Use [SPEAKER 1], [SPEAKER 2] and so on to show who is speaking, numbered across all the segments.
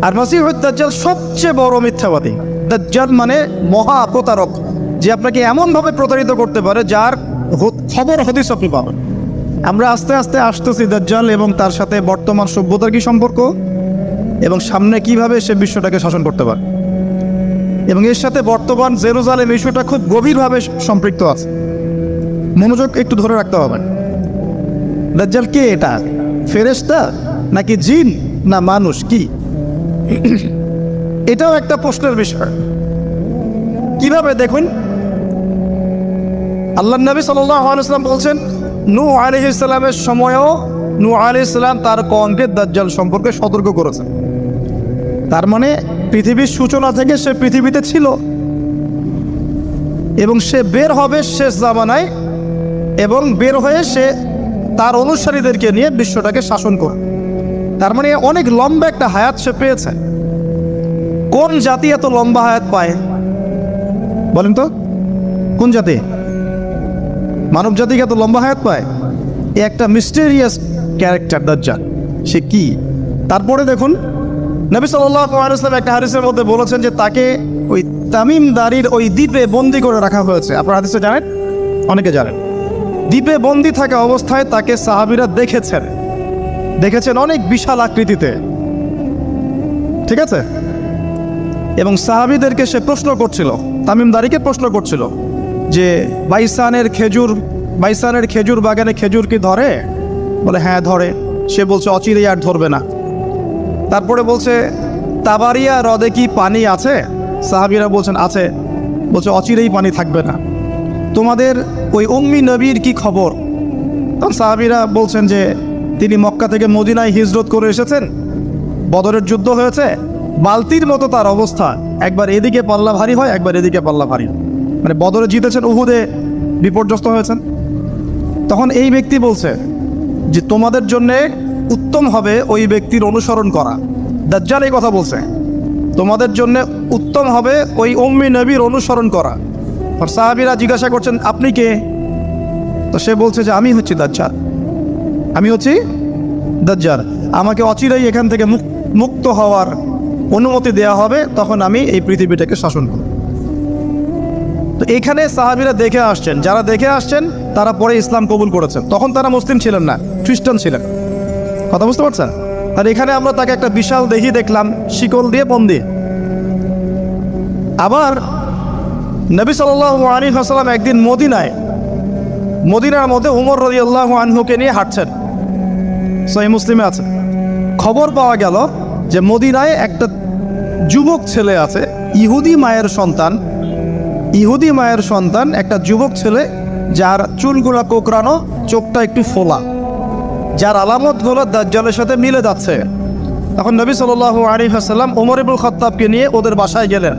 [SPEAKER 1] আর মাসিহুদ দাজ্জাল সবচেয়ে বড় মিথ্যাবাদী। দাজ্জাল মানে মহা প্রতারক, যে আপনাকে এমনভাবে প্রতারিত করতে পারে যার খবর হদিস আপনি পাবেন। আমরা আস্তে আস্তে আসতেছি দাজ্জাল এবং তার সাথে বর্তমান সভ্যতার কি সম্পর্ক এবং সামনে কিভাবে সে বিশ্বটাকে শাসন করতে পারে, এবং এর সাথে বর্তমান জেরুজালেম ইস্যুটা খুব গভীরভাবে সম্পৃক্ত আছে। মনোযোগ একটু ধরে রাখতে হবে। দাজ্জাল কে? এটা ফেরেশতা নাকি জিন না মানুষ? কি এটাও একটা প্রশ্নের বিষয়। কিভাবে দেখুন, আল্লাহ নবী সাল্লাল্লাহু আলাইহি ওয়াসাল্লাম বলছেন নূহ আলাইহিস সালামের সময়ও নূহ আলাইহিস সালাম তার কওমকে দাজ্জাল সম্পর্কে সতর্ক করেছেন। তার মানে পৃথিবীর সূচনা থেকে সে পৃথিবীতে ছিল এবং সে বের হবে শেষ জামানায়, এবং বের হয়ে সে তার অনুসারীদেরকে নিয়ে বিশ্বটাকে শাসন করে। তার মানে অনেক লম্বা একটা হায়াত সে পেয়েছে। কোন জাতি এত লম্বা হায়াত পায় বলেন তো? কোন জাতি মানব জাতিকে এত লম্বা হায়াত পায়? এ একটা মিস্টেরিয়াস ক্যারেক্টার দাজ্জাল। সে কি? তারপরে দেখুন, নবী সাল্লাল্লাহু আলাইহি ওয়াসাল্লাম একটা হাদিসের মধ্যে বলেছেন যে তাকে ওই তামিম দারির ওই দ্বীপে বন্দি করে রাখা হয়েছে। আপনারা হাদিসে জানেন, অনেকে জানেন। দ্বীপে বন্দি থাকা অবস্থায় তাকে সাহাবীরা দেখেছেন অনেক বিশাল আকৃতিতে, ঠিক আছে? এবং সাহাবীদেরকে সে প্রশ্ন করছিল, তামিম দারিকে প্রশ্ন করছিল যে বাইসানের খেজুর বাগানে খেজুর কি ধরে? বলে হ্যাঁ ধরে। সে বলছে অচিরেই আর ধরবে না। তারপরে বলছে তাবারিয়া হ্রদে কি পানি আছে? সাহাবীরা বলছেন আছে। বলছে অচিরেই পানি থাকবে না। তোমাদের ওই উম্মি নবীর কি খবর? তখন সাহাবীরা বলছেন যে তিনি মক্কা থেকে মদিনায় হিজরত করে এসেছেন, বদরের যুদ্ধ হয়েছে, বালতির মতো তার অবস্থা, একবার এদিকে পাল্লা ভারী হয় একবার এদিকে পাল্লা ভারী, মানে বদরে জিতেছেন, উহুদে বিপর্যস্ত হয়েছেন। তখন এই ব্যক্তি বলছে যে তোমাদের জন্যে উত্তম হবে ওই ব্যক্তির অনুসরণ করা। দাজ্জাল এই কথা বলছে, তোমাদের জন্য উত্তম হবে ওই উম্মি নবীর অনুসরণ করা। আর সাহাবীরা জিজ্ঞাসা করছেন আপনি কে? তো সে বলছে যে আমি হচ্ছি দাজ্জাল, আমাকে অচিরেই এখান থেকে মুক্ত হওয়ার অনুমতি দেওয়া হবে, তখন আমি এই পৃথিবীটাকে শাসন করব। তো এখানে সাহাবীরা দেখে আসছেন, যারা দেখে আসছেন তারা পরে ইসলাম কবুল করেছেন। তখন তারা মুসলিম ছিলেন না, খ্রিস্টান ছিলেন। কথা বুঝতে পারছেন? আর এখানে আমরা তাকে একটা বিশাল দেহি দেখলাম, শিকল দিয়ে বন্দী। আবার নবী সাল্লাল্লাহু আলাইহি ওয়াসাল্লাম একদিন মদিনার মধ্যে উমর রাদিয়াল্লাহু আনহুকে নিয়ে হাঁটছেন, সহিহ মুসলিমে আছে। খবর পাওয়া গেল যে মদিনায় একটা যুবক ছেলে আছে, ইহুদি মায়ের সন্তান একটা যুবক ছেলে, যার চুলগুলা কোকড়ানো, চোখটা একটু ফোলা, যার আলামতগুলো দাজ্জালের সাথে মিলে যাচ্ছে। তখন নবী সাল্লাল্লাহু আলাইহি ওয়াসাল্লাম ওমর ইবনুল খাত্তাবকে নিয়ে ওদের বাসায় গেলেন।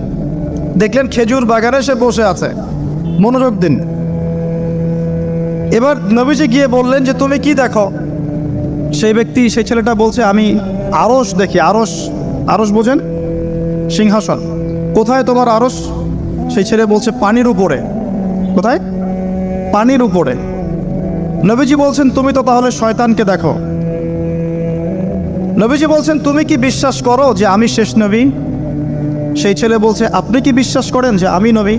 [SPEAKER 1] দেখলেন খেজুর বাগানে সে বসে আছে। মনোযোগ দিন। এবার নবীজি গিয়ে বললেন যে তুমি কি দেখো? সেই ছেলেটা বলছে আমি আরশ দেখি। আরশ বোঝেন? সিংহাসন। কোথায় তোমার আরশ? সেই ছেলে বলছে পানির উপরে। কোথায়? পানির উপরে। নবীজি বলছেন তুমি তো তাহলে শয়তানকে দেখো। নবীজি বলছেন তুমি কি বিশ্বাস করো যে আমি শেষ নবী? সেই ছেলে বলছে আপনি কি বিশ্বাস করেন যে আমি নবী?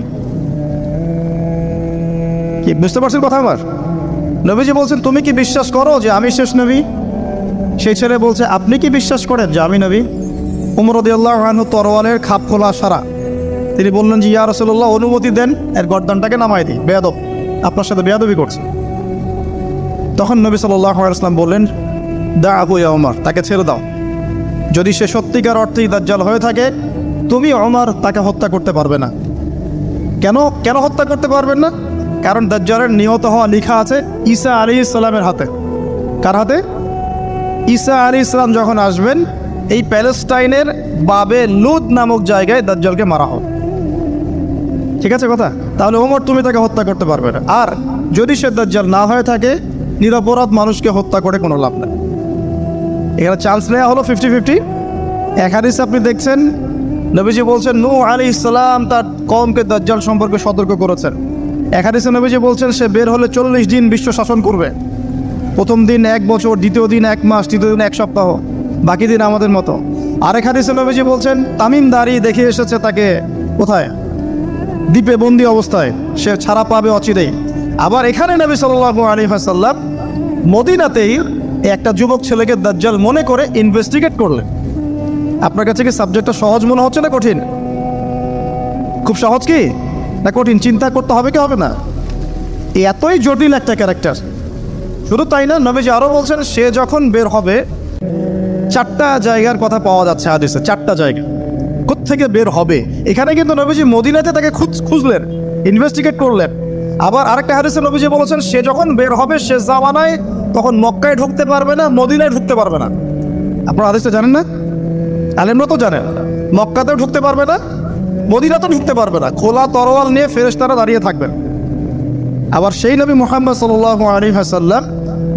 [SPEAKER 1] কি বুঝতে পারছেন কথা আমার? নবীজি বলছেন তুমি কি বিশ্বাস করো যে আমি শেষ নবী? সেই ছেলে বলছে আপনি কি বিশ্বাস করেন যে আমি নবী? উমর রাদিয়াল্লাহু আনহু তরোয়ালের খাপ খোলা সারা। তিনি বললেন যে ইয়া রাসূলুল্লাহ অনুমতি দেন, এর গর্দানটাকে নামাই দিই, বেয়াদব, আপনার সাথে বেয়াদবি করছে। তখন নবী সাল্লাল্লাহু আলাইহি ওয়াসাল্লাম বললেন দাআহু ইয়া উমর, তাকে ছেড়ে দাও। যদি সে সত্যিকার অর্থেই দাজ্জাল হয়ে থাকে, তুমি ওমর তাকে হত্যা করতে পারবে না। কেন হত্যা করতে পারবেন না? কারণ দাজ্জালের নিহত হওয়া লেখা আছে ঈসা আলাইহিস সালামের হাতে। কার হাতে? ঈসা আলাইহিস সালাম যখন আসবেন, এই প্যালেস্টাইনের বাবে লুদ নামক জায়গায় দাজ্জালকে মারা হবে। ঠিক আছে কথা? তাহলে ওমর তুমি তাকে হত্যা করতে পারবে না। আর যদি সে দাজ্জাল না হয়ে থাকে, নিরপরাধ মানুষকে হত্যা করে কোনো লাভ নেই। এখানে চান্স নেওয়া হলো 50-50। এক হাদিসে আপনি দেখছেন নবীজি বলছেন নূহ আলাইহিস সালাম তার কওমকে দাজ্জাল সম্পর্কে সতর্ক করেছেন। এক হাদিসে নবীজি বলছেন সে বের হলে 40 দিন বিশ্ব শাসন করবে। প্রথম দিন 1 বছর, দ্বিতীয় দিন 1 মাস, তৃতীয় দিন 1 সপ্তাহ, বাকি দিন আমাদের মতো। আরেক হাদিসে নবীজি বলছেন তামিম দাঁড়ি দেখে এসেছে তাকে কোথায়, দ্বীপে বন্দি অবস্থায়, সে ছাড়া পাবে অচিরেই। আবার এখানে নবী সাল্লাল্লাহু আলাইহি ওয়াসাল্লাম মদিনাতেই একটা যুবক ছেলেকে দাজ্জাল মনে করে ইনভেস্টিগেট করলেন। আপনার কাছে কি সাবজেক্টটা সহজ মনে হচ্ছে না কঠিন? খুব সহজ কি না কঠিন? চিন্তা করতে হবে কি হবে না? এতই জটিল একটা ক্যারেক্টার। শুধু তাই না, নবীজি আরও বলছেন সে যখন বের হবে, 4টা জায়গার কথা পাওয়া যাচ্ছে হাদিসে, 4টা জায়গা কোত্থেকে বের হবে। এখানে কিন্তু নবীজি মদিনাতে তাকে খুঁজলেন, ইনভেস্টিগেট করলেন। আবার আরেকটা হাদিসে নবীজি বলেছেন সে যখন বের হবে সে জামানায় তখন মক্কায় ঢুকতে পারবে না, মদিনায় ঢুকতে পারবে না। আপনারা হাদিসটা জানেন না? আলেমরা তো জানেন, মক্কাতেও ঢুকতে পারবে না, মদিনাতেও ঢুকতে পারবে না। খোলা তরোয়াল নিয়ে ফেরেশতারা দাঁড়িয়ে থাকবেন। আবার সেই নবী মুহাম্মদ সাল্লাল্লাহু আলাইহি ওয়াসাল্লাম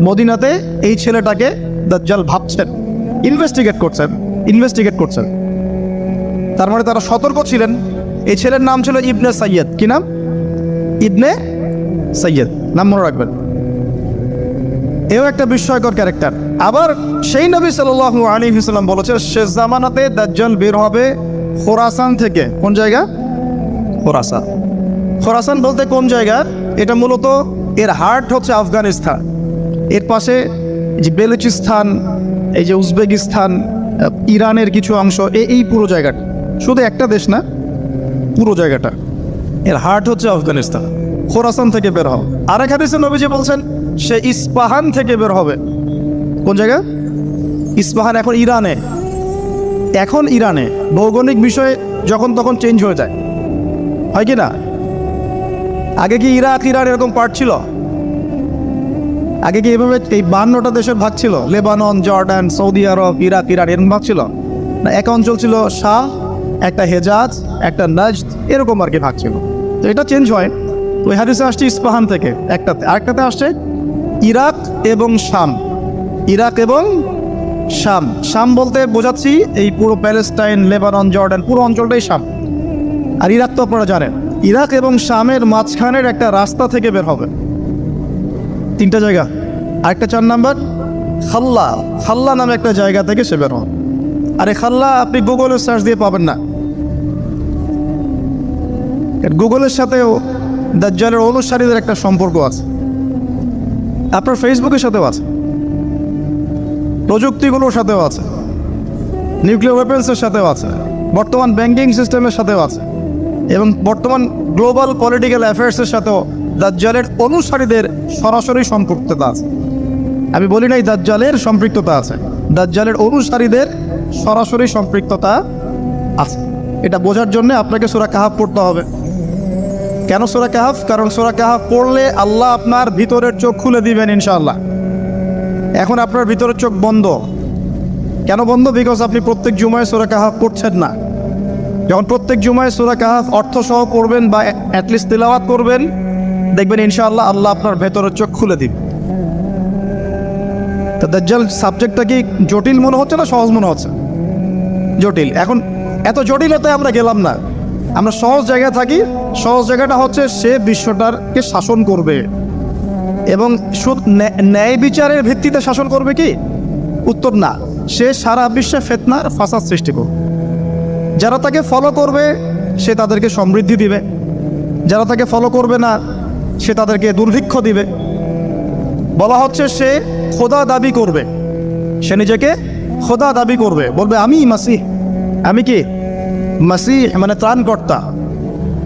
[SPEAKER 1] মদিনাতে এই ছেলেটাকে দাজ্জাল ভাবছেন, ইনভেস্টিগেট করছেন। তার মানে তারা সতর্ক ছিলেন। এই ছেলের নাম ছিল ইবনে সাইয়্যিদ। কি নাম? ইবনে সাইয়্যিদ, নাম মনে রাখবেন। এও একটা বিস্ময়কর ক্যারেক্টার। আবার সেই নবী সাল্লাল্লাহু আলাইহি ওয়াসাল্লাম বলেছেন শেষ জামানাতে দাজ্জাল বের হবে খোরাসান থেকে। কোন জায়গা? খোরাসান। খোরাসান বলতে কোন জায়গা? এটা মূলত এর হার্ট হচ্ছে আফগানিস্তান, এর পাশে যে বেলুচিস্তান, এই যে উজবেকিস্তান, ইরানের কিছু অংশ, এই পুরো জায়গাটা, শুধু একটা দেশ না, পুরো জায়গাটা এর হার্ট হচ্ছে আফগানিস্তান। খোরাসান থেকে বের হবে। আরেক হাদিসে নবীজি বলছেন সে ইস্পাহান থেকে বের হবে। কোন জায়গা? ইস্পাহান এখন ইরানে। ভৌগোলিক বিষয়ে যখন তখন চেঞ্জ হয়ে যায়, হয় কি না? আগে কি ইরাক ইরান এরকম পার্ট ছিল? আগে কি এভাবে এই 52টা দেশের ভাগ ছিল? লেবানন, জর্ডান, সৌদি আরব, ইরাক ইরান এরকম ভাগ ছিল না? এক অঞ্চল ছিল শাহ, একটা হেজাজ, একটা নাজদ, এরকম আর কি ভাগ ছিল। তো এটা চেঞ্জ হয়। ওই হাদিসে আসছে ইস্পাহান থেকে একটাতে, আরেকটাতে আসছে ইরাক এবং শাম। শাম বলতে বোঝাচ্ছি এই পুরো প্যালেস্টাইন, লেবানন, জর্ডান, পুরো অঞ্চলটাই শাম। আর ইরাক তো আপনারা জানেন। ইরাক এবং শামের মাঝখানের একটা রাস্তা থেকে বের হবে। 3টা জায়গা। আরেকটা 4 নাম্বার খাল্লা নামে একটা জায়গা থেকে সে বের হবে। আরে খাল্লা আপনি গুগলে সার্চ দিয়ে পাবেন না। গুগলের সাথেও দাজ্জালের অনুসারীদের একটা সম্পর্ক আছে, আপনার ফেসবুকের সাথেও আছে, প্রযুক্তিগুলোর সাথেও আছে, নিউক্লিয়ার ওয়েপন্সের সাথেও আছে, বর্তমান ব্যাংকিং সিস্টেমের সাথেও আছে, এবং বর্তমান গ্লোবাল পলিটিক্যাল অ্যাফেয়ার্সের সাথেও দাজ্জালের অনুসারীদের সরাসরি সম্পৃক্ততা আছে। আমি বলি নাই দাজ্জালের সম্পৃক্ততা আছে, দাজ্জালের অনুসারীদের সরাসরি সম্পৃক্ততা আছে। এটা বোঝার জন্য আপনাকে সূরা কাহাফ পড়তে হবে। কেন সূরা কাহাফ? কারণ সূরা কাহাফ পড়লে আল্লাহ আপনার ভিতরের চোখ খুলে দিবেন ইনশাআল্লাহ। এখন আপনার ভিতরের চোখ বন্ধ। কেন বন্ধ? বিকজ আপনি প্রত্যেক জুমায় সূরা কাহাফ পড়ছেন না। যখন প্রত্যেক জুমায় সূরা কাহাফ অর্থসহ পড়বেন বা অ্যাটলিস্ট তিলাওয়াত করবেন, দেখবেন ইনশাআল্লাহ আল্লাহ আপনার ভেতরের চোখ খুলে দিবে। তো দাজ্জাল সাবজেক্টটা কি জটিল মনে হচ্ছে না সহজ মনে হচ্ছে? জটিল। এখন এত জটিলতায় আমরা গেলাম না, আমরা সহজ জায়গায় থাকি। সহজ জায়গাটা হচ্ছে সে বিশ্বটাকে শাসন করবে, এবং ন্যায় বিচারের ভিত্তিতে শাসন করবে কি? উত্তর না, সে সারা বিশ্বে ফিতনার ফাসাদ সৃষ্টি করবে। যারা তাকে ফলো করবে সে তাদেরকে সমৃদ্ধি দিবে, যারা তাকে ফলো করবে না সে তাদেরকে দুর্ভিক্ষ দিবে। বলা হচ্ছে সে খোদা দাবি করবে, সে নিজেকে খোদা দাবি করবে, বলবে আমি মাসিহ, আমি কি মাসিহ মানে ত্রাণকর্তা।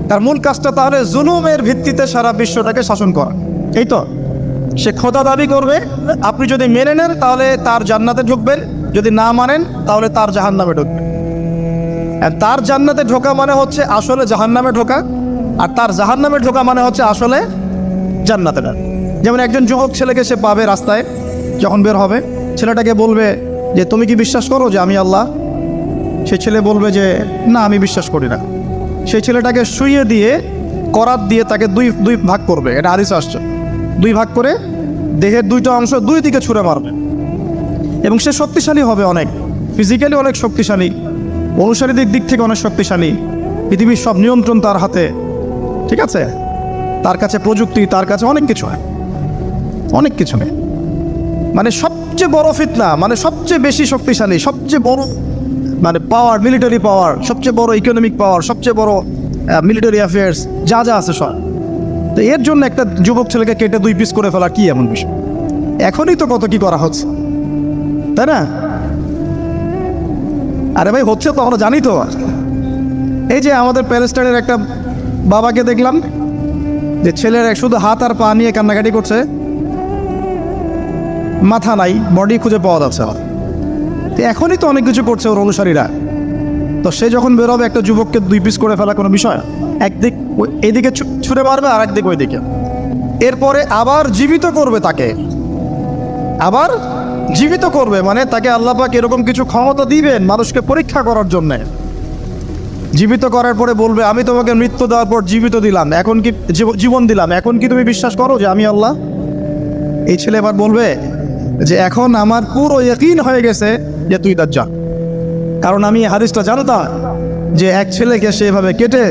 [SPEAKER 1] তার মূল কাজটা তাহলে জুলুমের ভিত্তিতে সারা বিশ্বটাকে শাসন করা। এই তো, সে খোদা দাবি করবে। আপনি যদি মেনে নেন তাহলে তার জান্নাতে ঢুকবেন, যদি না মানেন তাহলে তার জাহান্নামে ঢুকবেন। আর তার জান্নাতে ঢোকা মানে হচ্ছে আসলে জাহান্নামে ঢোকা, আর তার জাহান্নামে ঢোকা মানে হচ্ছে আসলে জান্নাতে ঢোকা। যেমন একজন যুবক ছেলেকে সে পাবে রাস্তায়, যখন বের হবে ছেলেটাকে বলবে যে তুমি কি বিশ্বাস করো যে আমি আল্লাহ? সে ছেলে বলবে যে না আমি বিশ্বাস করি না। সেই ছেলেটাকে শুইয়ে দিয়ে করাত দিয়ে তাকে দুই ভাগ করবে। এটা হাদিসে আসছে। 2 ভাগ করে দেহের 2টা অংশ 2 দিকে ছুঁড়ে মারবে, এবং সে শক্তিশালী হবে, অনেক ফিজিক্যালি অনেক শক্তিশালী, অনুসারীদের দিক থেকে অনেক শক্তিশালী। পৃথিবীর সব নিয়ন্ত্রণ তার হাতে, ঠিক আছে? তার কাছে প্রযুক্তি, তার কাছে অনেক কিছু হয়, অনেক কিছু নেই। মানে সবচেয়ে বড় ফিতনা, মানে সবচেয়ে বেশি শক্তিশালী, সবচেয়ে বড় মানে পাওয়ার, মিলিটারি পাওয়ার, সবচেয়ে বড় ইকোনমিক পাওয়ার, সবচেয়ে বড় মিলিটারি অ্যাফেয়ার্স, যা যা আছে সব। তো এর জন্য একটা যুবক ছেলেকে কেটে 2 পিস করে ফেলা কি এমন বিষয়? এখনই তো কত কি করা হচ্ছে, তাই না? আরে ভাই হচ্ছে তো, আমরা জানি তো। এই যে আমাদের প্যালেস্টাইনের একটা বাবাকে দেখলাম যে ছেলের শুধু হাত আর পা নিয়ে কান্নাকাটি করছে, মাথা নাই, বডি খুঁজে পাওয়া যাচ্ছে না। তো এখনই তো অনেক কিছু করছে ওর অনুসারীরা। তো সে যখন বেরোবে একটা যুবককে 2 পিস করে ফেলা কোনো বিষয়? একদিক এইদিকে ছুঁড়ে মারবে আর একদিক ওইদিকে, এরপরে আবার জীবিত করবে তাকে, আবার জীবিত করবে। মানে তাকে আল্লাহ পাক এরকম কিছু ক্ষমতা দিবেন মানুষকে পরীক্ষা করার জন্যে। জীবিত করার পরে বলবে আমি তোমাকে মৃত্যু দেওয়ার পর জীবিত দিলাম, এখন কি জীবন দিলাম, এখন কি তুমি বিশ্বাস করো যে আমি আল্লাহ? এই ছেলে এবার বলবে যে এখন আমার পুরো ইয়াকিন হয়ে গেছে যে তুই দাজ্জাল। কারণ আমি হাদিসটা জানতাম যে এক ছেলেকে সেভাবে কেটে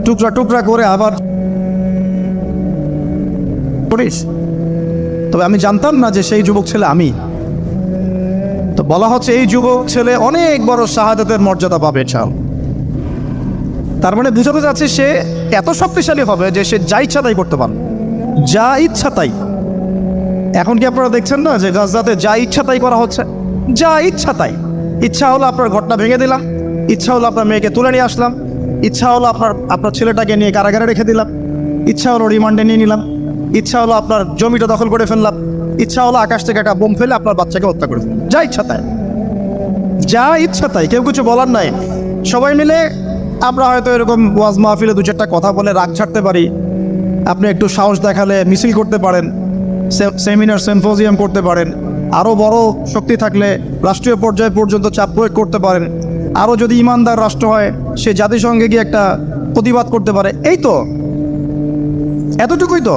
[SPEAKER 1] টুকরা টুকরা করে আবার করিস, তবে আমি জানতাম না যে সেই যুবক ছেলে আমি। তো বলা হচ্ছে এই যুবক ছেলে অনেক বড় শাহাদাতের মর্যাদা পাবে চাল। তার মানে বুঝাতে যাচ্ছে সে এত শক্তিশালী হবে যে সে যা ইচ্ছা তাই করতে পারবে, যা ইচ্ছা তাই। এখন কি আপনারা দেখছেন না যে গাজাতে যা ইচ্ছা তাই করা হচ্ছে? যা ইচ্ছা তাই। ইচ্ছা হলো আপনার ঘরটা ভেঙে দিলাম, ইচ্ছা হলো আপনার মেয়েকে তুলে নিয়ে আসলাম, ইচ্ছা হলো আপনার ছেলেটাকে নিয়ে কারাগারে রেখে দিলাম, ইচ্ছা হলো রিমান্ডে নিয়ে নিলাম, ইচ্ছা হলো আপনার জমিটা দখল করে ফেললাম, ইচ্ছা হলো আকাশ থেকে একটা বোম ফেলে আপনার বাচ্চাকে হত্যা করে ফেললাম। যা ইচ্ছা তাই, যা ইচ্ছা তাই, কেউ কিছু বলার নাই। সবাই মিলে আমরা হয়তো এরকম ওয়াজ মাহফিলে 2-4টা কথা বলে রাগ ছাড়তে পারি, আপনি একটু সাহস দেখালে মিছিল করতে পারেন, সেমিনার সিম্পোজিয়াম করতে পারেন, আরও বড় শক্তি থাকলে রাষ্ট্রীয় পর্যায় পর্যন্ত চাপ প্রয়োগ করতে পারেন, আরও যদি ইমানদার রাষ্ট্র হয় সে জাতিসংঘে গিয়ে একটা প্রতিবাদ করতে পারে। এই তো, এতটুকুই তো।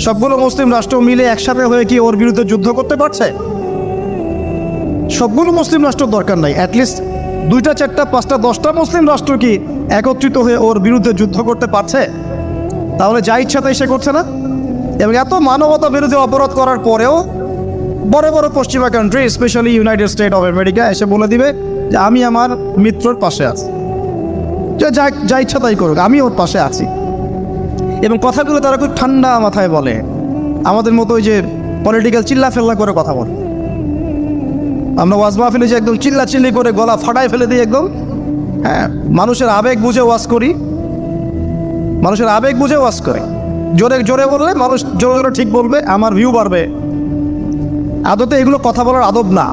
[SPEAKER 1] সবগুলো মুসলিম রাষ্ট্র মিলে একসাথে হয়ে কি ওর বিরুদ্ধে যুদ্ধ করতে পারছে? সবগুলো মুসলিম রাষ্ট্র দরকার নাই, অ্যাটলিস্ট 2টা 4টা 5টা 10টা মুসলিম রাষ্ট্র কি একত্রিত হয়ে ওর বিরুদ্ধে যুদ্ধ করতে পারছে? তাহলে যা ইচ্ছা তাই সে করছে না। এবং এত মানবতা বিরোধী অপরাধ করার পরেও বড় বড় পশ্চিমা country, specially United state of America এসে বলে দিবে যে আমি আমার মিত্রর পাশে আছি, যে যা ইচ্ছা তাই করুক, আমি ওর পাশে আছি। এবং কথাগুলো তারা খুব ঠান্ডা মাথায় বলে, আমাদের মতো ওই যে পলিটিক্যাল চিল্লা ফেল্লা করে কথা বলে। আমরা ওয়াজ মাহফিলে যে একদম চিল্লাচিল্লি করে গলা ফাটায় ফেলে দিই একদম, হ্যাঁ, মানুষের আবেগ বুঝে ওয়াজ করি, মানুষের আবেগ বুঝে ওয়াজ করে। জোরে জোরে বললে মানুষ জোরে জোরে ঠিক বলবে, আমার ভিউ বাড়বে। আদতে এগুলো কথা বলার আদব না,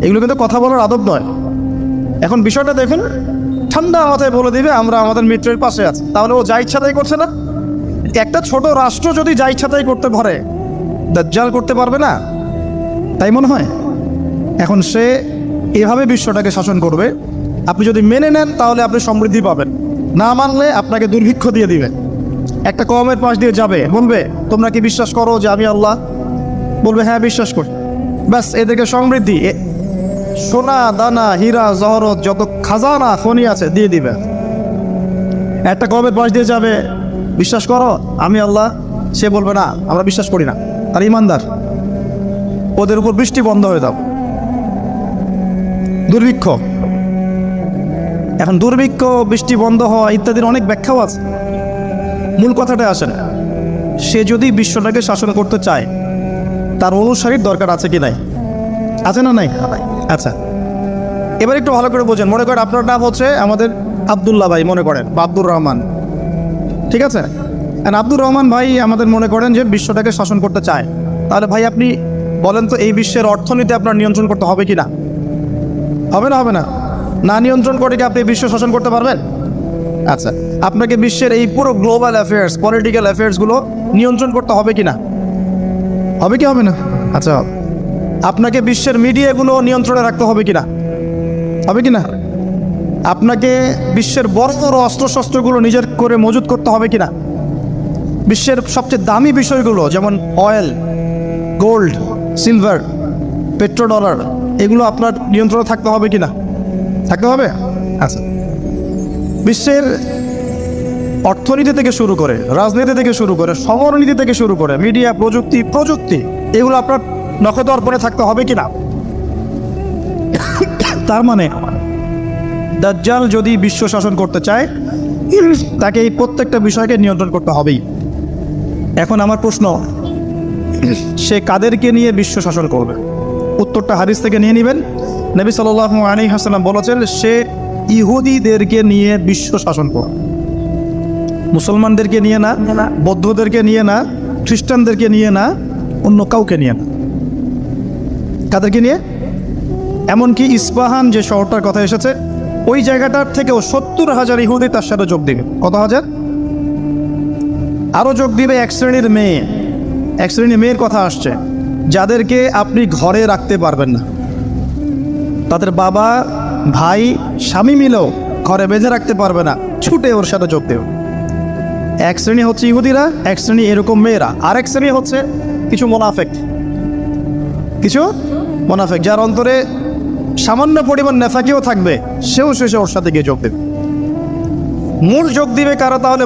[SPEAKER 1] এগুলো কিন্তু কথা বলার আদব নয়। এখন বিষয়টা দেখুন, ঠান্ডা মাথায় বলে দিবে আমরা আমাদের মিত্রের পাশে আছি, তাহলে ও যা ইচ্ছা তাই করছে না? একটা ছোট রাষ্ট্র যদি যা ইচ্ছা তাই করতে পারে, দাজ্জাল করতে পারবে না? তাই মনে হয়। এখন সে এভাবে বিশ্বটাকে শাসন করবে। আপনি যদি মেনে নেন তাহলে আপনি সমৃদ্ধি পাবেন, না মানলে আপনাকে দুর্ভিক্ষ দিয়ে দিবে। একটা কওমের পাশ দিয়ে যাবে, বলবে তোমরা কি বিশ্বাস করো যে আমি আল্লাহ? বলবে হ্যাঁ বিশ্বাস করি। ব্যাস, এদেরকে সমৃদ্ধি, সোনা দানা হীরা জহরত যত খাজানা খনি আছে দিয়ে দিবে। একটা কওমের পাশ দিয়ে যাবে, বিশ্বাস করো আমি আল্লাহ, সে বলবে না আমরা বিশ্বাস করি না, আর ইমানদার। ওদের উপর বৃষ্টি বন্ধ হয়ে যাবে, দুর্ভিক্ষ। এখন দুর্ভিক্ষ, বৃষ্টি বন্ধ হওয়া ইত্যাদির অনেক ব্যাখ্যাও আছে, মূল কথাটা আসে না। সে যদি বিশ্বটাকে শাসন করতে চায় তার অনুসারীর দরকার আছে কি নাই? আছে না নাই? আচ্ছা, এবার একটু ভালো করে বোঝেন। মনে করেন আপনার নাম হচ্ছে আমাদের আব্দুল্লাহ ভাই, মনে করেন, বা আব্দুর রহমান, ঠিক আছে? আব্দুর রহমান ভাই আমাদের মনে করেন যে বিশ্বটাকে শাসন করতে চায়। তাহলে ভাই আপনি বলেন তো, এই বিশ্বের অর্থনীতি আপনার নিয়ন্ত্রণ করতে হবে কি না? হবে না? হবে না। না নিয়ন্ত্রণ করে কি আপনি বিশ্ব শাসন করতে পারবেন? আচ্ছা, আপনাকে বিশ্বের এই পুরো গ্লোবাল অ্যাফেয়ার্স, পলিটিক্যাল অ্যাফেয়ার্সগুলো নিয়ন্ত্রণ করতে হবে কি না? হবে কি হবে না? আচ্ছা, আপনাকে বিশ্বের মিডিয়াগুলো নিয়ন্ত্রণে রাখতে হবে কি না? হবে কি না? আপনাকে বিশ্বের বড় বড় অস্ত্রশস্ত্রগুলো নিজের করে মজুত করতে হবে কি না? বিশ্বের সবচেয়ে দামি বিষয়গুলো যেমন অয়েল, গোল্ড, সিলভার, পেট্রোডলার, এগুলো আপনার নিয়ন্ত্রণে থাকতে হবে কি না? থাকতে হবে। আচ্ছা, বিশ্বের অর্থনীতি থেকে শুরু করে, রাজনীতি থেকে শুরু করে, সমরনীতি থেকে শুরু করে, মিডিয়া, প্রযুক্তি, এগুলো আপনার নখদর্পণে থাকতে হবে কি না? তার মানে দাজ্জাল যদি বিশ্ব শাসন করতে চায় তাকে এই প্রত্যেকটা বিষয়কে নিয়ন্ত্রণ করতে হবেই। এখন আমার প্রশ্ন, সে কাদেরকে নিয়ে বিশ্ব শাসন করবে? উত্তরটা হাদিস থেকে নিয়ে নেবেন। নবী সাল্লাল্লাহু আলাইহি ওয়াসাল্লাম বলেছেন, সে ইহুদিদেরকে নিয়ে বিশ্ব শাসন করবে, মুসলমানদেরকে নিয়ে না, বৌদ্ধদেরকে নিয়ে না, খ্রিস্টানদেরকে নিয়ে না, অন্য কাউকে নিয়ে না। কাদেরকে নিয়ে? এমনকি ইস্পাহান যে শহরটার কথা এসেছে, ওই জায়গাটার থেকেও 70,000 ইহুদি তার সাথে যোগ দিবে। কত হাজার? আরও যোগ দিবে এক শ্রেণীর মেয়ে। এক শ্রেণীর মেয়ের কথা আসছে যাদেরকে আপনি ঘরে রাখতে পারবেন না, তাদের বাবা, ভাই, স্বামী মিলেও ঘরে বেঁধে রাখতে পারবে না, ছুটে ওর সাথে যোগ দেবে। এক শ্রেণী হচ্ছে ইহুদিরা, এক শ্রেণী এরকম মেয়েরা, আর এক শ্রেণী হচ্ছে কিছু মোনাফেক, যার অন্তরে সামান্য পরিমাণ নেফাকিও থাকবে, সেও শেষে ওর সাথে গিয়ে যোগ দেবে। মূল যোগ দিবে কারা তাহলে?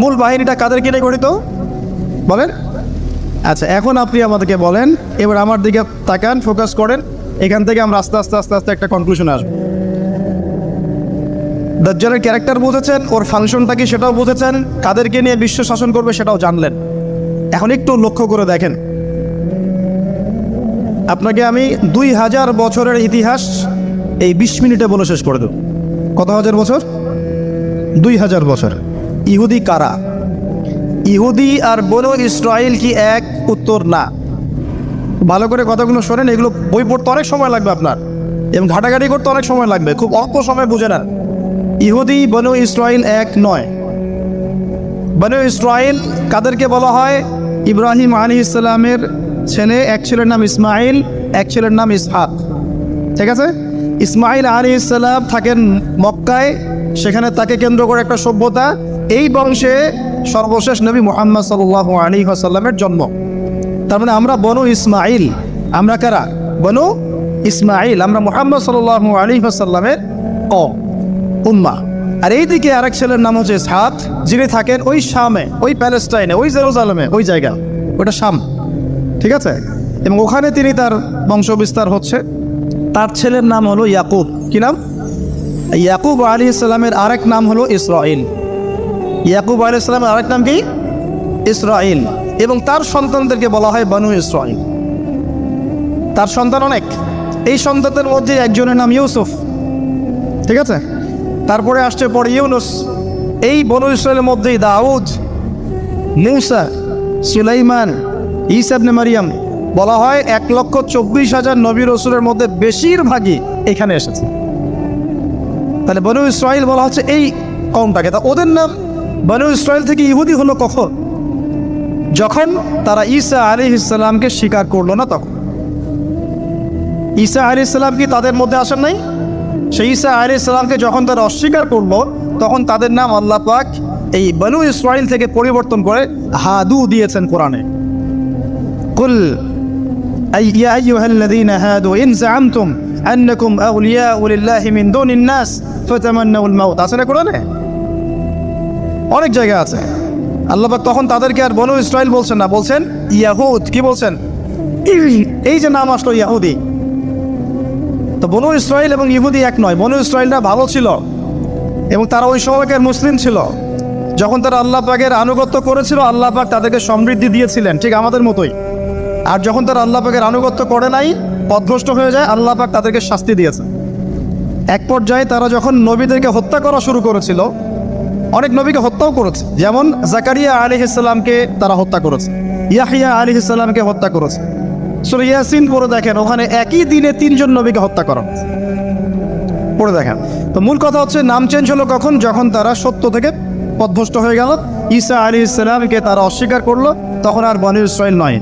[SPEAKER 1] মূল বাহিনীটা কাদেরকে নিয়ে গঠিত বলেন? আচ্ছা, এখন আপনি আমাদেরকে বলেন, এবার আমার দিকে তাকান, ফোকাস করেন, এখান থেকে আমরা আস্তে আস্তে একটা কনক্লুশনে আসবো। দাজ্জালের ক্যারেক্টার বুঝেছেন, ওর ফাংশনটা কি সেটাও বুঝেছেন, কাদেরকে নিয়ে বিশ্ব শাসন করবে সেটাও জানলেন। এখন একটু লক্ষ্য করে দেখেন, আপনাকে আমি 2000 বছরের ইতিহাস এই 20 মিনিটে বলে শেষ করে দেব। কত হাজার বছর? 2000 বছর। ইহুদি কারা? ইহুদি আর বনু ইসরাইল কি এক? উত্তর না। ভালো করে কথাগুলো শোনেন, এগুলো বই পড়তে অনেক সময় লাগবে আপনার, এবং ঘাটাঘাটি করতে অনেক সময় লাগবে, খুব অল্প সময় বুঝে নেন। ইহুদি বনু ইসরাইল এক নয়। বনু ইসরাইল কাদেরকে বলা হয়? ইব্রাহিম আলাইহিস সালামের ছেলে, এক ছেলের নাম ইসমাইল, এক ছেলের নাম ইসহাক। ঠিক আছে? ইসমাইল আলাইহিস সালাম থাকেন মক্কায়, সেখানে তাকে কেন্দ্র করে একটা সভ্যতা। এই বংশে সর্বশেষ নবী মুহাম্মদ সাল্লাল্লাহু আলাইহি ওয়াসাল্লামের জন্ম। তার মানে আমরা বনু ইসমাইল। আমরা কারা? বনু ইসমাইল। আমরা মুহাম্মদ সাল্লাল্লাহু আলাইহি ওয়াসাল্লামের উম্মাহ। আর এইদিকে আরেক ছেলের নাম হচ্ছে ইসহাক, যিনি থাকেন ওই শামে, ওই প্যালেস্টাইনে, ওই জেরুজালেমে, ওই জায়গা, ওটা শাম। ঠিক আছে? এবং ওখানে তিনি তার বংশ বিস্তার হচ্ছে। তার ছেলের নাম হলো ইয়াকুব। কি নাম? ইয়াকুব আলাইহিস সালামের আরেক নাম হলো ইসরাইল। ইয়াকুব আলাইহিস সালামের আরেক নাম কি? ইসরাইল। এবং তার সন্তানদেরকে বলা হয় বনু ইসরাইল। তার সন্তান অনেক। এই সন্তানদের মধ্যে একজনের নাম ইউসুফ। ঠিক আছে? তারপরে আসছে পরে ইউনুস। এই বনু ইসরাইলের মধ্যেই দাউদ, মূসা, সুলাইমান, ঈসা ইবনে মারিয়াম। বলা হয় 1,24,000 নবী রাসূলের মধ্যে বেশিরভাগই এখানে এসেছে। তাহলে বনু ইসরাইল বলা হচ্ছে এই কওমটাকে। তা ওদের নাম বনু ইসরাইল থেকে ইহুদি হলো কখন? যখন তারা ঈসা আলাইহিস সালামকে স্বীকার করলো না তখন। ঈসা আলাইহিস সালাম কি তাদের মধ্যে আসেন নাই? সেই ঈসা আলাইহিস সালামকে যখন তারা অস্বীকার করলো, তখন তাদের নাম আল্লাহ পাক এই বনু ইসরাইল থেকে পরিবর্তন করে হাদু দিয়েছেন কোরআনে। কুল ইয়া আইয়ুহাল্লাযীনা হাদু ইন যাআমতুম আন্নাকুম আউলিয়াউ লিল্লাহি মিন দুনিন নাস ফাতামান্নাউল মাউত। আছে না কোরআনে? অনেক জায়গা আছে। আল্লাহ পাক তখন তাদেরকে আর বনু ইসরাইল বলছেন না, বলছেন ইয়াহুদ। কি বলছেন? এই যে নাম আসলো ইয়াহুদি। তো বনু ইসরাইল এবং ইহুদি এক নয়। বনু ইসরাইলরা ভালো ছিল এবং তারা ওই সময়কার মুসলিম ছিল। যখন তারা আল্লাহ পাকের আনুগত্য করেছিল, আল্লাহ পাক তাদেরকে সমৃদ্ধি দিয়েছিলেন, ঠিক আমাদের মতোই। আর যখন তারা আল্লাহ পাকের আনুগত্য করে নাই, পথভ্রষ্ট হয়ে যায়, আল্লাহ পাক তাদেরকে শাস্তি দিয়েছে। এক পর্যায়ে তারা যখন নবীদেরকে হত্যা করা শুরু করেছিল, অনেক নবীকে হত্যাও করেছে। যেমন জাকারিয়া আলাইহিস সালামকে তারা হত্যা করেছে, ইয়াহইয়া আলাইহিস সালামকে হত্যা করেছে। সূরা ইয়াসিন পড়ে দেখেন, ওখানে একই দিনে 3 জন নবীকে হত্যা করা হয়েছে। পড়ে দেখেন। তো মূল কথা হচ্ছে, নাম চেঞ্জ হলো কখন? যখন তারা সত্য থেকে পথভ্রষ্ট হয়ে গেল। ঈসা আলাইহিস সালামকে তারা অস্বীকার করলো, তখন আর বনু ইসরাইল নয়,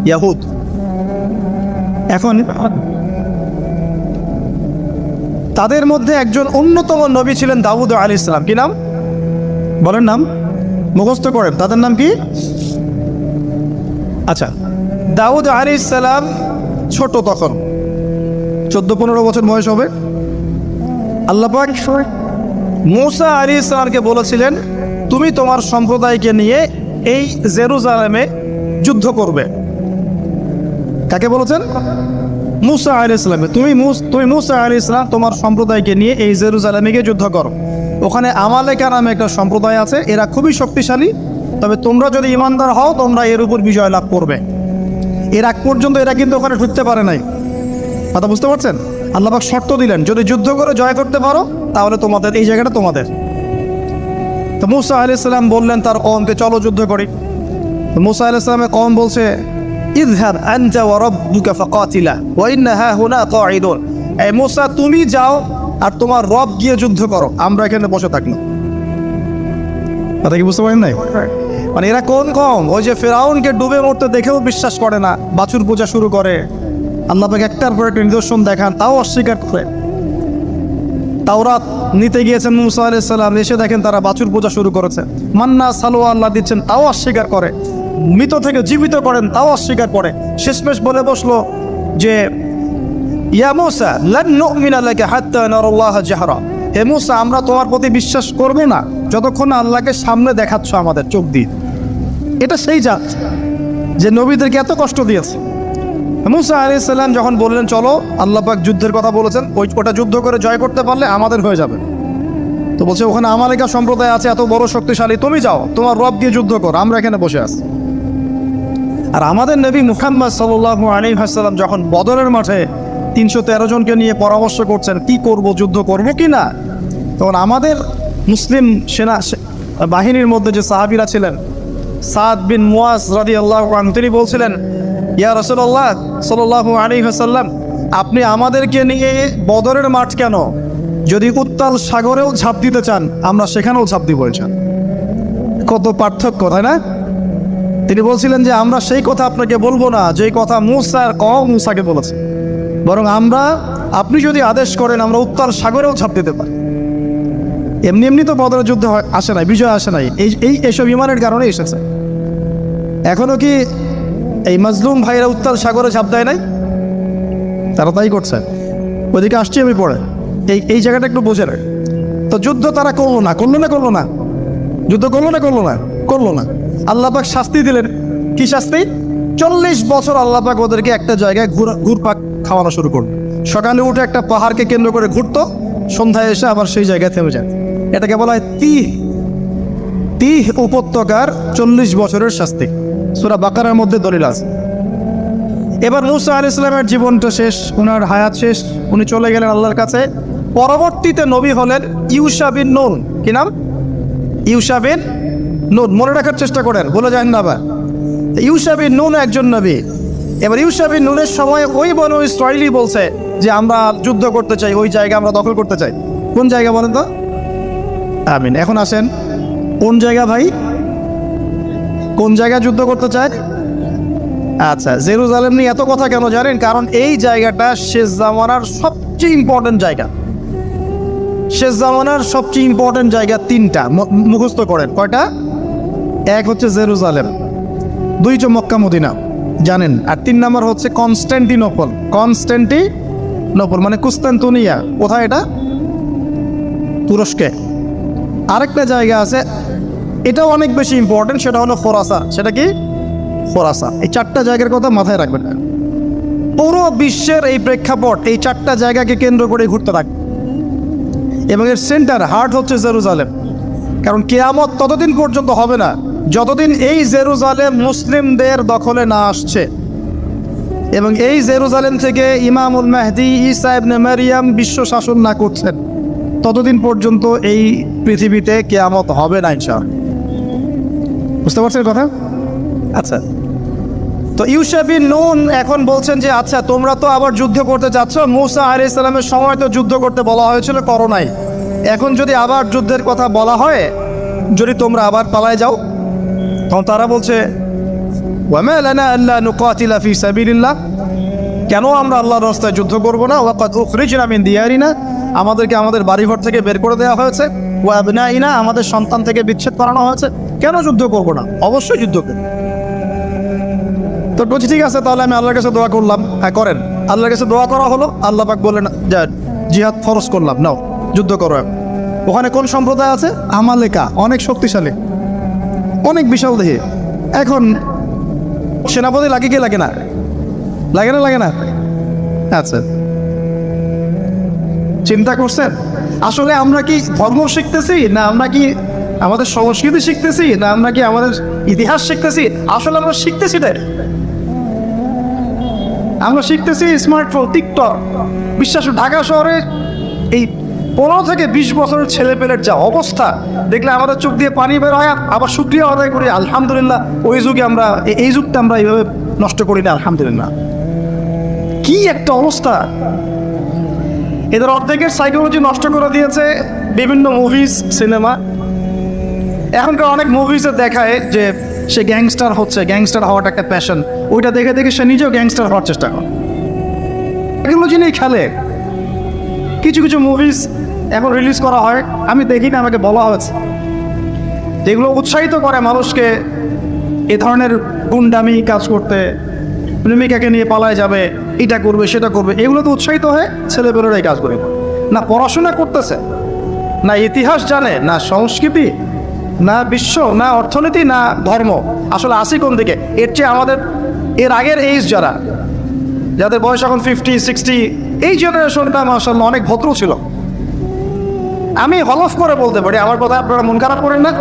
[SPEAKER 1] ইয়াহুদ। এখন তাদের মধ্যে একজন অন্যতম নবী ছিলেন দাউদ আলাইহিস সালাম। কি নাম? বলেন নাম, মুখস্থ করেন। তাদের নাম কি? আচ্ছা, দাউদ আলাইহিস সালাম ছোট, তখন 14-15 বছর বয়স হবে। আল্লাহ পাক মূসা আলাইহিস সালামকে বলেছিলেন, তুমি তোমার সম্প্রদায়কে নিয়ে এই জেরুজালেমে যুদ্ধ করবে। কাকে বলেছেন? মুসা আলাইহিস সালাম, তুমি মুসা আলাইহিস সালাম তোমার সম্প্রদায়কে নিয়ে এই জেরুজালেমে গিয়ে যুদ্ধ করো। ওখানে আমালেকা নামে একটা সম্প্রদায় আছে, এরা খুবই শক্তিশালী, তবে তোমরা যদি ইমানদার হও তোমরা এর উপর বিজয় লাভ করবে। এর আগ পর্যন্ত এরা কিন্তু ওখানে ঢুকতে পারে নাই। কথা বুঝতে পারছেন? আল্লাহ পাক শর্ত দিলেন, যদি যুদ্ধ করে জয় করতে পারো তাহলে তোমাদের এই জায়গাটা তোমাদের। তো মুসা আলাইহিস সালাম বললেন তার কওমকে, চলো যুদ্ধ করি। তো মুসা আলাইহিস সালামের কওম বলছে, ইযহাব আনতা ওয়া রাব্বুকা ফাকাতিলা ওয়া ইন্না হাহুনা কাঈদুন। এই মুসা, তুমি যাও আর তোমার রব গিয়ে যুদ্ধ করো, আমরা এখানে বসে থাকলাম। কথা কি বুঝতে পারেন নাই? মানে এরা কোন কম? ওই যে ফেরাউনকে ডুবে মরতে দেখেও বিশ্বাস করে না, বাছুর পূজা শুরু করে। আল্লাহ পাক একটার পর একটা নিদর্শন দেখান, তাও অস্বীকার করে। তাওরাত নিতে গিয়েছেন মুসা আলাইহিস সালাম, এসে দেখেন তারা বাছুর পূজা শুরু করেছে। মান্না সালোয়া আল্লাহ দিচ্ছেন, তাও অস্বীকার করে। মৃত থেকে জীবিত করেন, তাও অস্বীকার করে। শেষমেশ বলে বসলো যে ইয়া মুসা লান নুমিনা লাকা হাত্তা নারাল্লাহা জাহরা। হে মুসা, আমরা তোমার প্রতি বিশ্বাস করব না যতক্ষণ না আল্লাহকে সামনে দেখাচ্ছ আমাদের চোখ দিয়ে। এটা সেই জাত যে নবীদেরকে এত কষ্ট দিয়েছে। মুসা আলাইহিস সালাম যখন বললেন চলো, আল্লাহ পাক যুদ্ধের কথা বলেছেন, ওটা যুদ্ধ করে জয় করতে পারলে আমাদের হয়ে যাবে। তো বলছে ওখানে আমালেকা সম্প্রদায় আছে এত বড় শক্তিশালী, তুমি যাও তোমার রব দিয়ে যুদ্ধ কর, আমরা এখানে বসে আছি। আর আমাদের নবী মুহাম্মদ সাল্লাল্লাহু আলাইহি ওয়াসাল্লাম যখন বদরের মাঠে 313 জনকে নিয়ে পরামর্শ করছেন কি করব, যুদ্ধ করব কি না, তখন আমাদের মুসলিম সেনা বাহিনীর মধ্যে যে সাহাবীরা ছিলেন, সাদ বিন মুয়াজ রাদিয়াল্লাহু আনহু, তিনি বলছিলেন, ইয়া রাসূলুল্লাহ সাল্লাল্লাহু আলাইহি ওয়াসাল্লাম, আপনি আমাদেরকে নিয়ে বদরের মাঠ কেন? যদি উত্তাল সাগরেও ঝাঁপ দিতে চান আমরা সেখানেও ঝাঁপ দিব। কত পার্থক্য, তাই না? তিনি বলছিলেন যে আমরা সেই কথা আপনাকে বলবো না যেই কথা মুসাকে বলেছে, বরং আপনি যদি আদেশ করেন আমরা উত্তাল সাগরেও ঝাঁপ দিতে পারি। এমনি এমনি তো বদরের যুদ্ধ আসে নাই, বিজয় আসে নাই, এইসব ইমানের কারণে এসেছে। এখনো কি এই মাজলুম ভাইরা উত্তাল সাগরে ঝাঁপ দেয় নাই? তারা তাই করছে। ওইদিকে আসছি আমি পড়ে, এই জায়গাটা একটু বোঝে না। তো যুদ্ধ তারা করলো না, যুদ্ধ করলো না। আল্লাহ পাক শাস্তি দিলেন। কি শাস্তি? 40 বছর আল্লাহ পাক ওদেরকে একটা জায়গায় ঘুরপাক খাওয়ানো শুরু করলো। সকালে উঠে একটা পাহাড়কে কেন্দ্র করে ঘুরতো, সন্ধ্যায় এসে আবার সেই জায়গায় থেমে যায়। এটাকে বলা হয় তিহ উপত্যকার 40 বছরের শাস্তি। সূরা বাকারার মধ্যে দলিল আছে। এবার মুসা আলাইহিস সালামের জীবনটা শেষ, ওনার হায়াত শেষ, উনি চলে গেলেন আল্লাহর কাছে। পরবর্তীতে নবী হলেন ইউশা বিন নুন। কি নাম? ইউশা বিন নুন। মনে রাখার চেষ্টা করেন, বলে যান না আবার। ইউশা বিন নুন একজন নবী। এবার ইউশা বিন নুনের সময় ওই বনু ইসরাঈলী বলছে যে আমরা যুদ্ধ করতে চাই, ওই জায়গা আমরা দখল করতে চাই। কোন জায়গা বলেন তো? আমিন। এখন আসেন, কোন জায়গা ভাই? কোন জায়গায় যুদ্ধ করতে চায়? আচ্ছা, জেরুজালেম নিয়ে এত কথা কেন জানেন? কারণ এই জায়গাটা শেষ জামানার সবচেয়ে ইম্পর্টেন্ট জায়গা। শেষ জামানার সবচেয়ে ইম্পর্টেন্ট জায়গা 3টা, মুখস্থ করেন। কয়টা? 1 হচ্ছে জেরুজালেম, 2 হচ্ছে মক্কা মদিনা, জানেন, আর 3 নম্বর হচ্ছে কনস্ট্যান্টিনোপল। মানে কুস্তান্তনিয়া। কোথায় এটা? তুরস্কে। আরেকটা জায়গা আছে, এটাও অনেক বেশি ইম্পর্টেন্ট, সেটা হলো খোরাসান। সেটা কি? খোরাসান। এই 4টা জায়গার কথা মাথায় রাখবেন। পুরো বিশ্বের এই প্রেক্ষাপট এই 4টা জায়গাকে কেন্দ্র করে ঘুরতে থাকবে, এবং এর সেন্টার হার্ট হচ্ছে জেরুজালেম। কারণ কিয়ামত ততদিন পর্যন্ত হবে না যতদিন এই জেরুজালেম মুসলিমদের দখলে না আসছে, এবং এই জেরুজালেম থেকে ইমামুল মেহদি ঈসা ইবনে মারইয়াম বিশ্ব শাসন না করছেন, ততদিন পর্যন্ত এই পৃথিবীতে কিয়ামত হবে না ইনশাআল্লাহ। বুঝতে পারছেন কথা? আচ্ছা, তো ইউশা বিন নুন এখন বলছেন যে আচ্ছা তোমরা তো আবার যুদ্ধ করতে চাচ্ছ, মুসা আলাইহিস সালামের সময় তো যুদ্ধ করতে বলা হয়েছিল, করো নাই। এখন যদি আবার যুদ্ধের কথা বলা হয়, যদি তোমরা আবার পালায় যাও, তখন তারা বলছে ওয়ামা লানা আল্লা নুকাতিলা ফি সাবিলিল্লাহ, কেন আমরা আল্লাহর রাস্তায় যুদ্ধ করব না? ওয়াকাদ উখরিজনা মিন দিয়ারিনা, আমাদেরকে আমাদের বাড়িঘর থেকে বের করে দেওয়া হয়েছে, ওয়া আবনাইনা, আমাদের সন্তান থেকে বিচ্ছেদ করানো হয়েছে, কেন যুদ্ধ করব না? অবশ্যই যুদ্ধ করব। তো বলছি ঠিক আছে, তাহলে আমি আল্লাহর কাছে দোয়া করলাম। হ্যাঁ করেন। আল্লাহর কাছে দোয়া করা হলো, আল্লাহ পাক বললেন যা জিহাদ ফরজ করলাম, নাও যুদ্ধ করো। ওখানে কোন সম্প্রদায় আছে? আমালেকা, অনেক শক্তিশালী, অনেক বিশাল দেহে। এখন সেনাপতি লাগে কি লাগে না? আচ্ছা, চিন্তা করছেন আসলে আমরা কি ধর্ম শিখতেছি, না আমরা কি আমাদের সংস্কৃতি শিখতেছি, না আমরা কি আমাদের ইতিহাস শিখতেছি? আসলে আমরা শিখতেছি তাই, আমরা শিখতেছি স্মার্টফোন, টিকটক। বিশ্বাস, ঢাকা শহরে এই 15 থেকে 20 বছরের ছেলেপেলের যা অবস্থা দেখলে আমাদের চোখ দিয়ে পানি বের হয়। আবার শুকরিয়া আদায় করি আলহামদুলিল্লাহ, ওই যুগে আমরা এই যুগটা আমরা এইভাবে নষ্ট করি না আলহামদুলিল্লাহ। কি একটা অবস্থা! এদের অর্ধেকের সাইকোলজি নষ্ট করে দিয়েছে বিভিন্ন মুভিজ, সিনেমা। এখনকার অনেক মুভিজে দেখায় যে সে গ্যাংস্টার হচ্ছে, গ্যাংস্টার হওয়াটা একটা প্যাশন। ওইটা দেখে দেখে সে নিজেও গ্যাংস্টার হওয়ার চেষ্টা করে। এগুলো যিনি খেলে, কিছু কিছু মুভিজ এখন রিলিজ করা হয়, আমি দেখি না, আমাকে বলা হয়েছে যেগুলো উৎসাহিত করে মানুষকে এ ধরনের গুন্ডামি কাজ করতে, প্রেমিকাকে নিয়ে পালায় যাবে, এটা করবে সেটা করবে, এগুলো তো উৎসাহিত হয়ে ছেলেপেলেরা এই কাজগুলো। না পড়াশোনা করতেছে, না ইতিহাস জানে, না সংস্কৃতি, না বিশ্ব, না অর্থনীতি, না ধর্ম। আসলে আসি কোন দিকে? এর চেয়ে আমাদের এর আগের এইজ যাদের বয়স এখন 50, 60, এই জেনারেশনটা মাশাআল্লাহ অনেক ভদ্র ছিল। আমি হলফ করে বলতে পারি, আমার কথা আপনারা মন খারাপ করেন না,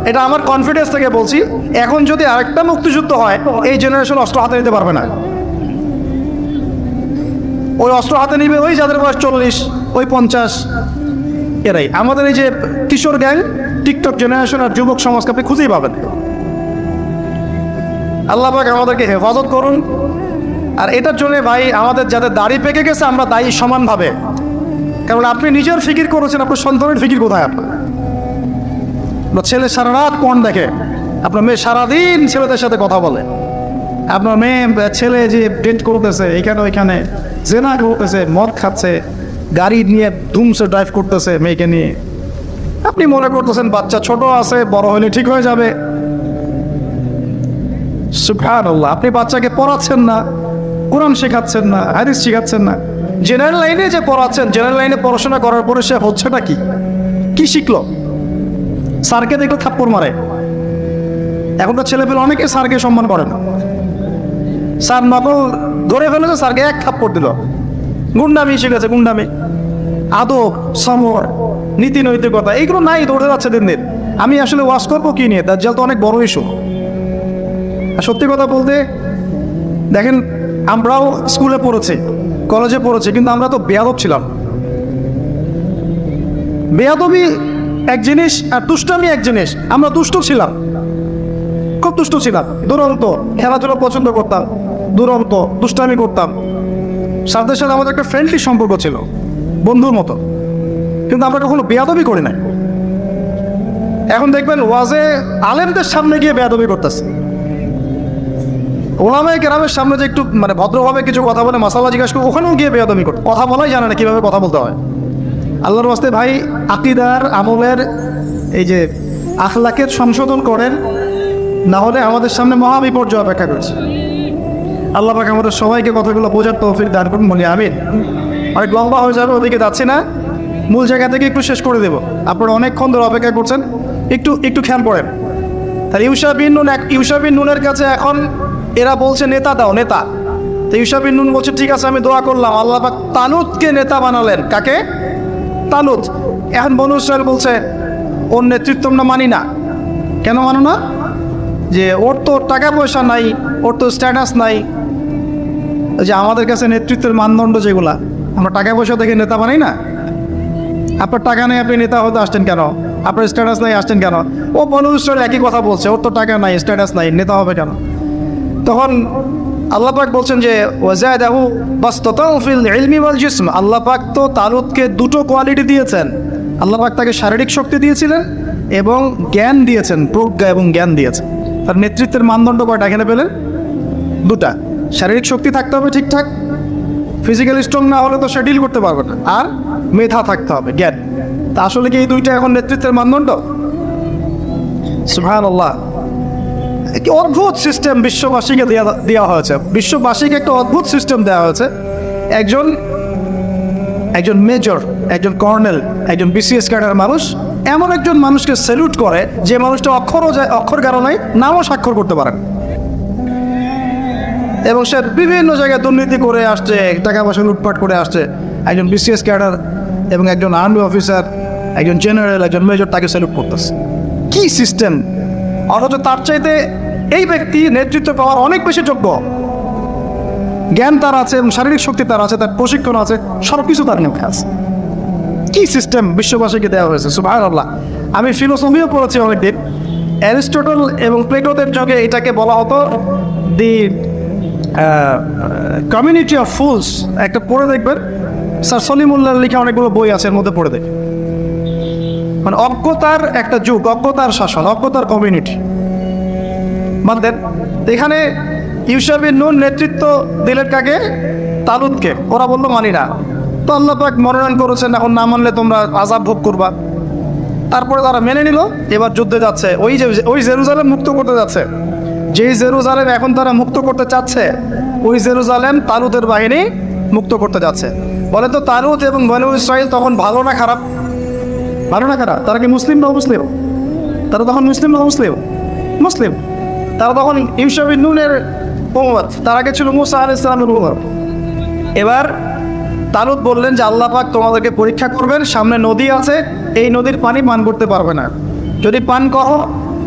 [SPEAKER 1] এটা আমার কনফিডেন্স থেকে বলছি। এখন যদি আরেকটা মুক্তিযুদ্ধ হয়, এই জেনারেশন অস্ত্র হাতে নিতে পারবে না। ওই অস্ত্র হাতে নিবে ওই যাদের বয়স 40, ওই 50, এরাই। আমাদের এই যে কিশোর গ্যাং, টিকটক জেনারেশন আর যুবক সমাজকে আপনি খুঁজেই পাবেন। আল্লাহ পাক আমাদেরকে হেফাজত করুন। আর এটার জন্য ভাই আমাদের যাদের দাড়ি পেকে গেছে আমরা দায়ী সমানভাবে। কারণ আপনি নিজের ফিকির করেছেন, আপনার সন্তানের ফিকির কোথায়? আপনার ছেলে সারা রাত পর্ন দেখে, আপনার মেয়ে সারাদিন ছেলেদের সাথে কথা বলে, আপনার ছেলে যে ডেট করতেছে এখানে ওইখানে, জেনা করতেছে, মদ খাচ্ছে, গাড়ি নিয়ে ধুমসে ড্রাইভ করতেছে মেয়েকে নিয়ে। আপনি মনে করতেছেন বাচ্চা ছোট আছে, বড় হলে ঠিক হয়ে যাবে। সুবহানাল্লাহ, আপনি বাচ্চাকে পড়াচ্ছেন না, কোরআন শেখাচ্ছেন না, হাদিস শেখাচ্ছেন না। জেনারেল লাইনে যে পড়াচ্ছেন, জেনারেল লাইনে পড়াশোনা করার পরে সে হচ্ছেটা কি? কি শিখলো? স্যারকে দেখলে থাপ্পড় মারে। এখনকার ছেলেপেলে অনেকে স্যারকে সম্মান করে না। স্যার নকল ধরে ফেলেছে, স্যারকে এক থাপ্পড় দিল। গুন্ডামি শিখেছে, গুন্ডামি, আদব, সমর, নীতি নৈতিকতা এইগুলো নাই, দৌড়ে যাচ্ছে দিন দিন। আমি আসলে ওয়াশ করবো কি নিয়ে? দাজ্জাল তো অনেক বড় ইস্যু। আর সত্যি কথা বলতে দেখেন, আমরাও স্কুলে পড়েছি, কলেজে পড়েছি, কিন্তু আমরা তো বেয়াদব ছিলাম। বেয়াদবি এক জিনিস আর দুষ্টামি এক জিনিস। আমরা দুষ্ট ছিলাম, খুব দুষ্ট ছিলাম, দুরন্ত। খেলাধুলা পছন্দ করতাম, দুরন্ত, দুষ্টামি করতাম। স্যারদের সাথে আমাদের একটা ফ্রেন্ডলি সম্পর্ক ছিল, বন্ধুর মতো, কিন্তু আমরা কখনো বেয়াদবি করি নাই। এখন দেখবেন ওয়াজে আলেমদের সামনে গিয়ে বেয়াদবি করতেছে। ওলামায়ে কেরামের সামনে যে একটু মানে ভদ্রভাবে কিছু কথা বলে, মাসালা জিজ্ঞাসা করে, ওখানেও গিয়ে বেয়াদবি করতে, কথা বলাই জানে না কীভাবে কথা বলতে হয়। আল্লাহর ওয়াস্তে ভাই, আকিদার আমলের এই যে আখলাকের সংশোধন করেন, না হলে আমাদের সামনে মহা বিপর্যয় অপেক্ষা করছে। আল্লাহ পাক আমাদের সবাইকে কথাগুলো বোঝার তৌফিক দান করুন, বলি আমিন। অনেক লম্বা হয়ে যাবে, ওদিকে যাচ্ছি না, মূল জায়গা থেকে একটু শেষ করে দেব। আপনারা অনেকক্ষণ ধরে অপেক্ষা করছেন, একটু খেয়াল করেন। তাহলে ইউশা বিন নুনের কাছে এখন এরা বলছে নেতা দাও, নেতা। তো ইউশা বিন নুন বলছে ঠিক আছে, আমি দোয়া করলাম। আল্লাহ পাক তালুতকে নেতা বানালেন। কাকে? তালুত। এখন বনু ইসরাইল বলছে ওর নেতৃত্ব আমরা মানি না। কেন মানো না? যে ওর তো টাকা পয়সা নাই, ওর তো স্ট্যাটাস নাই। যে আমাদের কাছে নেতৃত্বের মানদণ্ড যেগুলা, আমরা টাকা পয়সা দেখে নেতা বানাই না। আপনার টাকা নেই, আপনি নেতা হতে আসছেন কেন? আপনার স্ট্যাটাস নাই, আসছেন কেন? ও বনু ইসরাইল একই কথা বলছে, ওর তো টাকা নাই, স্ট্যাটাস নাই, নেতা হবে কেন? তখন আল্লাহ পাক বলছেন যে ওয়াজাদাহু বাসতাতাও ফিল ইলমি ওয়াল জিসম। আল্লাহ পাক তো তালুতকে দুটো কোয়ালিটি দিয়েছেন। আল্লাহ পাক তাকে শারীরিক শক্তি দিয়েছিলেন এবং জ্ঞান দিয়েছেন, প্রজ্ঞা এবং জ্ঞান দিয়েছেন। তার নেতৃত্বের মানদণ্ড কয়টা এখানে পেলেন? দুটা। শারীরিক শক্তি থাকতে হবে ঠিকঠাক, ফিজিক্যালি স্ট্রং না হলে তো সে ডিল করতে পারবে না, আর মেধা থাকতে হবে, জ্ঞান। তা আসলে কি এই দুইটা এখন নেতৃত্বের মানদণ্ড? সুবহানাল্লাহ। কি অদ্ভুত সিস্টেম বিশ্ববাসীকে দেওয়া হয়েছে। বিশ্ববাসীকে একটা অদ্ভুত সিস্টেম দেওয়া হয়েছে। একজন মেজর, একজন কর্নেল, একজন বিসিএস ক্যাডার মানুষ এমন একজন মানুষকে স্যালুট করে যে মানুষটা অক্ষর জ্ঞানও নাই, নামও স্বাক্ষর করতে পারেন। এবং সে বিভিন্ন জায়গায় দুর্নীতি করে আসছে, টাকা পয়সা লুটপাট করে আসছে। একজন বিসিএস ক্যাডার এবং একজন আর্মি অফিসার, একজন জেনারেল, একজন মেজর তাকে স্যালুট করতেছে। কি সিস্টেম! অথচ তার চাইতে এই ব্যক্তি নেতৃত্ব পাওয়ার অনেক বেশি যোগ্য। জ্ঞান তার আছে এবং শারীরিক শক্তি তার আছে, তার প্রশিক্ষণ আছে, সব কিছু তার নিয়ে আছে। কি সিস্টেম বিশ্ববাসীকে দেওয়া হয়েছে! সুবহানাল্লাহ। আমি ফিলোসফিও পড়েছি অনেকদিন। অ্যারিস্টটল এবং প্লেটোদের যুগে এটাকে বলা হতো দি কমিউনিটি অফ ফুলস। একটা পড়ে দেখবেন, স্যার সলিমুল্লাহর লেখা অনেকগুলো বই আছে, এর মধ্যে পড়ে দেখবেন। মানে অজ্ঞতার একটা যুগ, অজ্ঞতার শাসন, অজ্ঞতার কমিউনিটি। বাদ এখানে ইউশা বিন নুন নেতৃত্ব দিলেন কাকে? তালুতকে। ওরা বললো মানি না। তো আল্লাহ পাক মনোনয়ন করেছেন, এখন না মানলে তোমরা আযাব ভোগ করবা। তারপরে তারা মেনে নিল, এবার যুদ্ধে যাচ্ছে। ওই জেরুজালেম মুক্ত করতে যাচ্ছে। যেই জেরুজালেম এখন তারা মুক্ত করতে চাচ্ছে, ওই জেরুজালেম তালুতের বাহিনী মুক্ত করতে যাচ্ছে। বলে তো তালুত এবং বনু ইসরাইল তখন ভালো না খারাপ? ভালো না খারাপ? তারা কি মুসলিম না মুসলিম? তারা তখন মুসলিম না মুসলিম? মুসলিম। তারা তখন ইউশা বিন নুনের উম্মত, তার আগে ছিল মুসা আলাইহিস সালামের উম্মত। এবার তালুত বললেন যে আল্লাহ পাক তোমাদেরকে পরীক্ষা করবেন, সামনে নদী আছে, এই নদীর পানি পান করতে পারবে না। যদি পান করো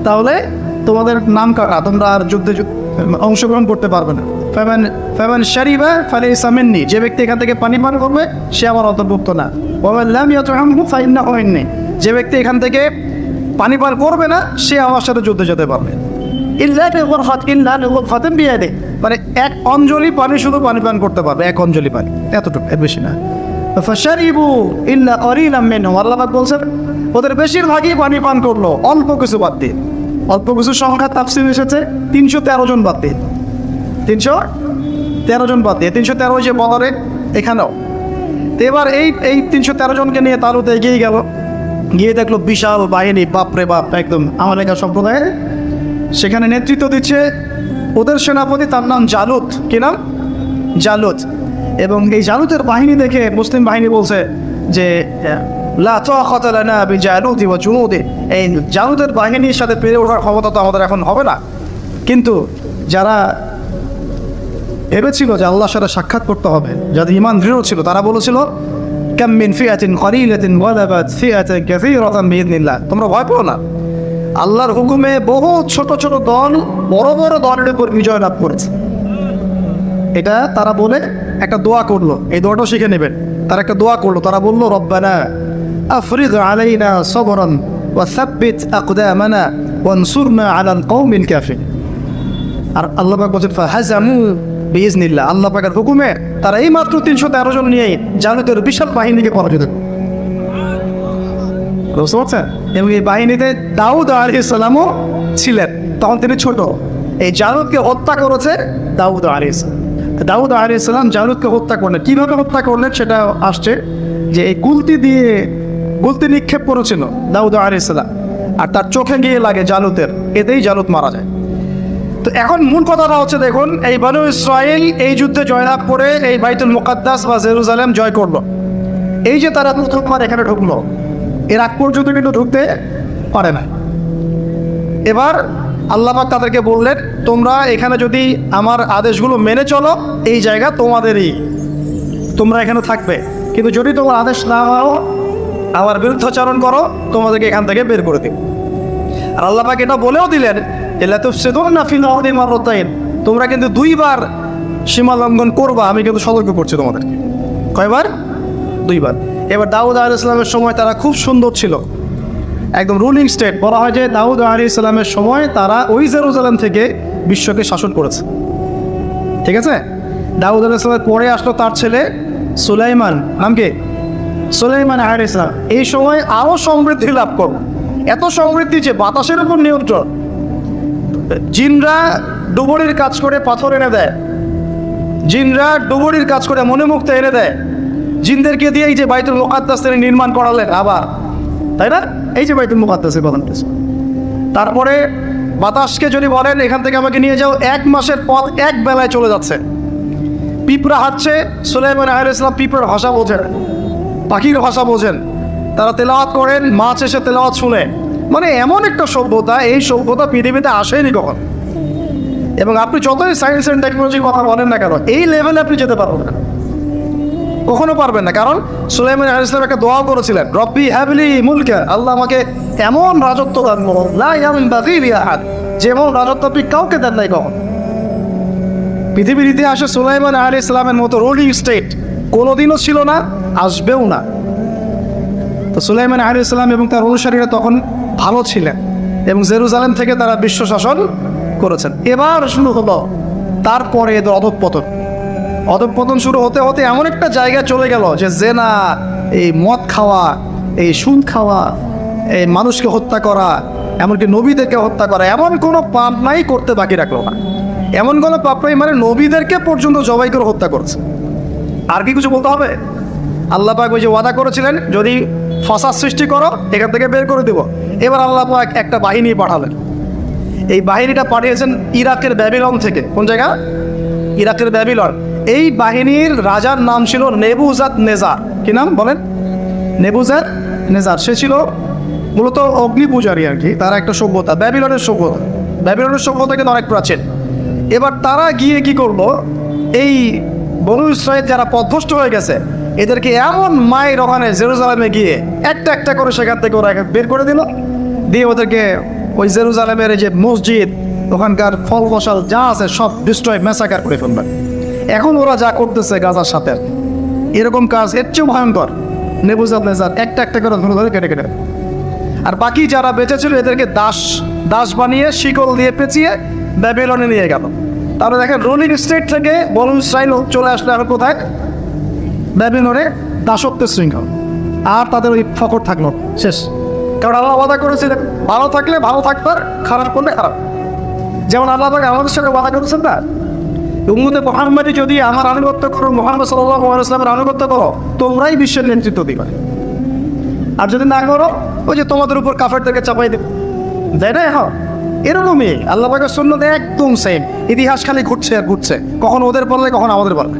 [SPEAKER 1] তাহলে তোমাদের নাম কাটা, তোমরা আর যুদ্ধে অংশগ্রহণ করতে পারবে না। ফেমান শারিবা ফালাইসা মিন্নি, যে ব্যক্তি এখান থেকে পানি পান করবে সে আমার অন্তর্ভুক্ত না। ওয়া লাম ইয়াতহামহু ফাইন্নাহু মিন্নি, যে ব্যক্তি এখান থেকে পানি পান করবে না সে আমার সাথে যুদ্ধে যেতে পারবে। মানে এক অঞ্জলি পানি শুধু পানি পান করতে পারবে, এক অঞ্জলি পানি, এতটুকু, এর বেশি না। আল্লাহ পাক বলছেন ওদের বেশিরভাগই পানি পান করলো, অল্প কিছু বাদ দিয়ে। অল্প কিছু সংখ্যা তাফসীর এসেছে 313 জন বাদ দিয়ে, 313 জন বাদ দিয়ে, 313 যে বদরে এখানেও। তো এবার এই 313 জনকে নিয়ে তালুত এগিয়ে গেল, গিয়ে দেখলো বিশাল বাহিনী, বাপরে বাপ, একদম আমালেকা সম্প্রদায়ের। সেখানে নেতৃত্ব দিচ্ছে ওদের সেনাপতি, তার নাম জালুত। কি নাম? জালুত। এবং এই জালুতের বাহিনী দেখে মুসলিম বাহিনী বলছে যে লা তাকাতা লানা বিজালুতি ওয়া জুনুদি, এই জালুতের বাহিনীর সাথে পেরে ওঠার ক্ষমতা তো আমাদের এখন হবে না। কিন্তু যারা ভেবেছিল যে আল্লাহর সাথে সাক্ষাৎ করতে হবে, যাদের ঈমান দৃঢ় ছিল, তারা বলেছিল কাম মিন ফিআতিন কলিলাতিন গালাবাত ফিআতান কাসীরাতান বিইذنিল্লাহ, তোমরা ভয় পেও না, আল্লাহর হুকুমে বহু ছোট ছোট দল বড় বড় দলের উপর বিজয় লাভ করেছে। এটা তারা বলে একটা দোয়া করলো, এই দোয়াটাও শিখে নেবেন। তারা একটা দোয়া করলো, তারা বললো রব্বানা আফরিগ আলাইনা সবরান ওয়া সাব্বিত আকদামানা ওয়ানসুরনা আলাল কওমিল কাফিরিন। আর আল্লাহ পাক বলেন ফাহাজামু বিইذনিল্লাহ, আল্লাহ পাকের হুকুমে তারা এই মাত্র 313 জন নিয়ে জালুতের বিশাল বাহিনীকে পরাজিত করে। বুঝতে পারছেন? এবং এই বাহিনীতে দাউদ আলাইহিস সালামও ছিলেন, তখন তিনি ছোট। এই জালুতকে হত্যা করেছে দাউদ আলাইহিস সালাম। দাউদ আলাইহিস সালাম জালুতকে হত্যা করলেন। কীভাবে হত্যা করলেন সেটা আসছে যে এই গুলতি নিক্ষেপ করেছিল দাউদ আলাইহিস সালাম, আর তার চোখে গিয়ে লাগে জালুতের, এতেই জালুত মারা যায়। তো এখন মূল কথাটা হচ্ছে, দেখুন এই বনু ইসরাইল এই যুদ্ধে জয়লাভ করে এই বাইতুল মুকাদ্দাস বা জেরুজালেম জয় করলো। এই যে তারা প্রথমবার এখানে ঢুকলো, এর আগ পর্যন্ত কিন্তু ঢুকতে পারে না। এবার আল্লাহ পাক তাদেরকে বললেন তোমরা এখানে যদি আমার আদেশগুলো মেনে চলো, এই জায়গা তোমাদেরই, তোমরা এখানে থাকবে। কিন্তু যদি তোমার আদেশ না হও, আমার বিরুদ্ধাচরণ করো, তোমাদেরকে এখান থেকে বের করে দিই। আর আল্লাহ পাক এটা বলেও দিলেন লাতুফসিদুন্না ফিল আরদি মাররাতাইন, তোমরা কিন্তু 2বার সীমা লঙ্ঘন করবা, আমি কিন্তু সতর্ক করছি তোমাদেরকে। কয়বার? 2বার। এবার দাউদ আলাইহিস সালামের সময় তারা খুব সুন্দর ছিল, একদম রুলিং স্টেট। বলা হয় যে দাউদ আলাইহিস সালামের সময় তারা ওই জেরুজালেম থেকে বিশ্বকে শাসন করেছে। ঠিক আছে? দাউদ আলাইহিস সালামের পরে আসলো তার ছেলে সুলাইমান, নাম কি? সুলাইমান আলাইহিস সালাম। এই সময় আরও সমৃদ্ধি লাভ করল, এত সমৃদ্ধি যে বাতাসের উপর নিয়ন্ত্রণ। জিনরা ডুবুরির কাজ করে পাথর এনে দেয়, জিনরা ডুবুরির কাজ করে মনোমুক্ত এনে দেয়। জিনদেরকে দিয়ে এই যে বাইতুল মুকাদ্দাস তিনি নির্মাণ করালেন আবার, তাই না? এই যে বাইতুল মুকাদ্দাসের কথা। তারপরে বাতাসকে যদি বলেন এখান থেকে আমাকে নিয়ে যাও, 1 মাসের পথ 1 বেলায় চলে যাচ্ছে। পিঁপড়া হাঁটছে, সুলাইমান আলাইহিস সালাম পিঁপড়ার ভাষা বোঝেন, পাখির ভাষা বোঝেন, তারা তেলাওয়াত করেন, মাছ এসে তেলাওয়াত শুনে। মানে এমন একটা সভ্যতা, এই সভ্যতা পৃথিবীতে আসেনি কখন। এবং আপনি যতই সায়েন্স অ্যান্ড টেকনোলজির কথা বলেন না কেন, এই লেভেলে আপনি যেতে পারবেন না, কখনো পারবেন না। কারণ সুলাইমান আলাইহিস সালাম একটা দোয়া করেছিলেন, রব্বি হাবলি মুলকা, আল্লাহ আমাকে এমন রাজত্ব দান করুন, লা ইয়ানবাগি লি আহাদ, যেমন রাজত্ব আপনি কাউকে দেন নাই কখন। পৃথিবীর ইতিহাসে সুলাইমান আলাইহিস সালামের মতো রুলিং স্টেট কোনোদিনও ছিল না, আসবেও না। তো সুলাইমান আলাইহিস সালাম এবং তার অনুসারীরা তখন ভালো ছিলেন এবং জেরুজালেম থেকে তারা বিশ্ব শাসন করেছেন। এবার শুরু হলো তারপরে এদের অধঃপতন শুরু হতে হতে এমন একটা জায়গায় চলে গেল যে জেনা, এই মদ খাওয়া, এই সুদ খাওয়া, এই মানুষকে হত্যা করা, এমনকি নবীদেরকে হত্যা করা, এমন কোনো পাপ নাই করতে বাকি রাখলো না। এমন কোনো পাপ নাই মানে নবীদেরকে পর্যন্ত জবাই করে হত্যা করছে। আর কি কিছু বলতে হবে? আল্লাহ পাক ওই যে ওয়াদা করেছিলেন, যদি ফসাদ সৃষ্টি করো এখান থেকে বের করে দেব। এবার আল্লাহ পাক একটা বাহিনী পাঠালেন। এই বাহিনীটা পাঠিয়েছেন ইরাকের ব্যাবিলন থেকে। কোন জায়গা? ইরাকের ব্যাবিলন। এই বাহিনীর রাজার নাম ছিল নেবুজাদ নেজার। কি নাম বলেন? নেবুজাদ নেজার। সে ছিল মূলত অগ্নি পূজারী আর কি। তারা একটা সভ্যতা, ব্যাবিলনের সভ্যতা। ব্যাবিলনের সভ্যতা কিন্তু অনেক প্রাচীন। এবার তারা গিয়ে কি করলো, এই বনু ইসরাইল যারা পথভ্রষ্ট হয়ে গেছে এদেরকে এমন মায়ের ওখানে জেরুজালেমে গিয়ে একটা একটা করে সেখান থেকে ওরা বের করে দিল, দিয়ে ওদেরকে ওই জেরুজালেমের যে মসজিদ, ওখানকার ফল ফসল যা আছে সব ডিস্ট্রয়, ম্যাসাকার করে ফেলবে। এখন ওরা যা করতেছে গাজার সাথে, এরকম কাজ এর চেয়েও ভয়ঙ্কর। নেবুজাদ নেজার একটা একটা করে ধরে ধরে কেটে কেটে, আর বাকি যারা বেঁচে ছিল এদেরকে দাস বানিয়ে শিকল দিয়ে পেঁচিয়ে ব্যাবিলনে নিয়ে গেল। তাহলে দেখেন, রুলিং স্টেট থেকে বনু ইসরাইল চলে আসলে আর কোথায়? ব্যাবিলনে দাসত্বের শৃঙ্খল। আর তাদের ওই ফকর থাকলো শেষ। কারণ আল্লাহ ওয়াদা করেছিলেন, ভালো থাকলে ভালো থাকবে, খারাপ করলে খারাপ। যেমন আল্লাহ পাক আমাদের সাথে ওয়াদা করেছেন না, উম্মতে মুহাম্মাদি যদি আমার আনুগত্য করো, মুহাম্মদ সাল্লাল্লাহু আলাইহি ওয়াসাল্লামের আনুগত্য করো, তোমরাই বিশ্বের নেতৃত্ব দিবে। আর যদি না করো, ওই যে তোমাদের উপর কাফেরদেরকে চাপাই দেবে। তাই না? এখন এরকমই আল্লাহ পাকের সুন্নাত একদম সেম। ইতিহাস খালি ঘুরছে আর ঘুরছে, কখন ওদের বললে কখন আমাদের বললে।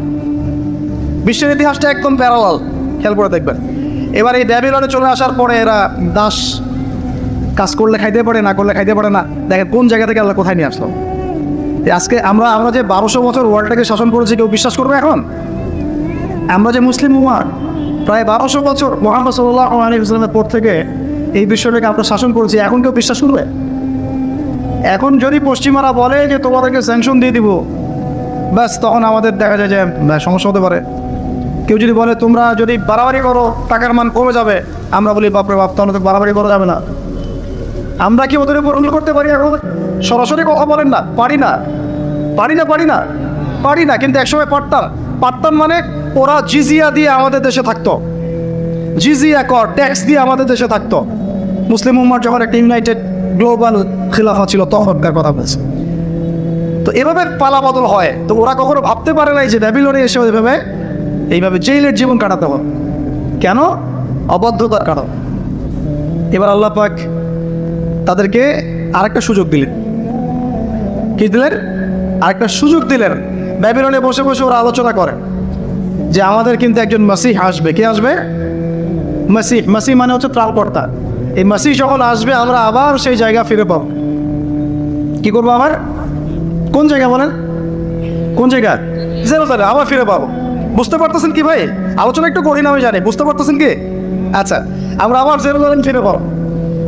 [SPEAKER 1] বিশ্বের ইতিহাসটা একদম প্যারালাল, খেয়াল করে দেখবেন। এবার এই ব্যাবিলনে চলে আসার পরে এরা দাস, কাজ করলে খাইতে পারে, না করলে খাইতে পারে না। দেখেন কোন জায়গা থেকে আল্লাহ কোথায় নিয়ে আসলো। আজকে আমরা যে 1200 বছর ওয়ার্ল্ডটাকে শাসন করেছি, কেউ বিশ্বাস করবে এখন? আমরা যে মুসলিম উম্মাহ প্রায় 1200 বছর মুহাম্মদ সাল্লাল্লাহু আলাইহি ওয়াসাল্লামের পর থেকে এই বিশ্বটাকে আমরা শাসন করেছি, এখন কেউ বিশ্বাস করবে? এখন যদি পশ্চিমারা বলে যে তোমাদেরকে স্যাংশন দিয়ে দিব, ব্যাস তখন আমাদের দেখা যায় যে সমস্যা হতে পারে। কেউ যদি বলে তোমরা যদি বাড়াবাড়ি করো টাকার মান কমে যাবে, আমরা বলি বাপরে বাপ, তাহলে তো বাড়াবাড়ি করা যাবে না। আমরা কি ওদের উপর অনুল করতে পারি? এখন সরাসরি কথা বলেন না, পারি না। কিন্তু একসময় পারতাম মানে ওরা জিজিয়া দিয়ে আমাদের দেশে থাকতো, জিজিয়া কর, ট্যাক্স দিয়ে আমাদের দেশে থাকতো। মুসলিম উম্মার যখন একটা ইউনাইটেড গ্লোবাল খিলাফা ছিল তখনকার কথা বলছে। তো এভাবে পালাবদল হয়। তো ওরা কখনো ভাবতে পারে নাই যে ব্যাবিলনে এসে এইভাবে জেইলের জীবন কাটাতে হবে। কেন? অবদ্ধতার কারণ। এবার আল্লাহ পাক তাদেরকে আরেকটা সুযোগ দিলেন। কি দিলেন? আরেকটা সুযোগ দিলেন। ব্যাবিলনে বসে বসে ওরা আলোচনা করে যে আমাদের কিন্তু একজন মাসিহ আসবে। কে আসবে? মাসিহ মানে হচ্ছে ত্রাণকর্তা। এই মাসিহ যখন আসবে আমরা আবার সেই জায়গা ফিরে পাবো। কি করবো আবার? কোন জায়গা বলেন? কোন জায়গা? জেরুজালেম আবার ফিরে পাবো। বুঝতে পারতেছেন কি ভাই? আলোচনা একটু করি না, আমি জানি। বুঝতে পারতেছেন কি? আচ্ছা, আমরা আবার জেরুজালেম ফিরে পাবো।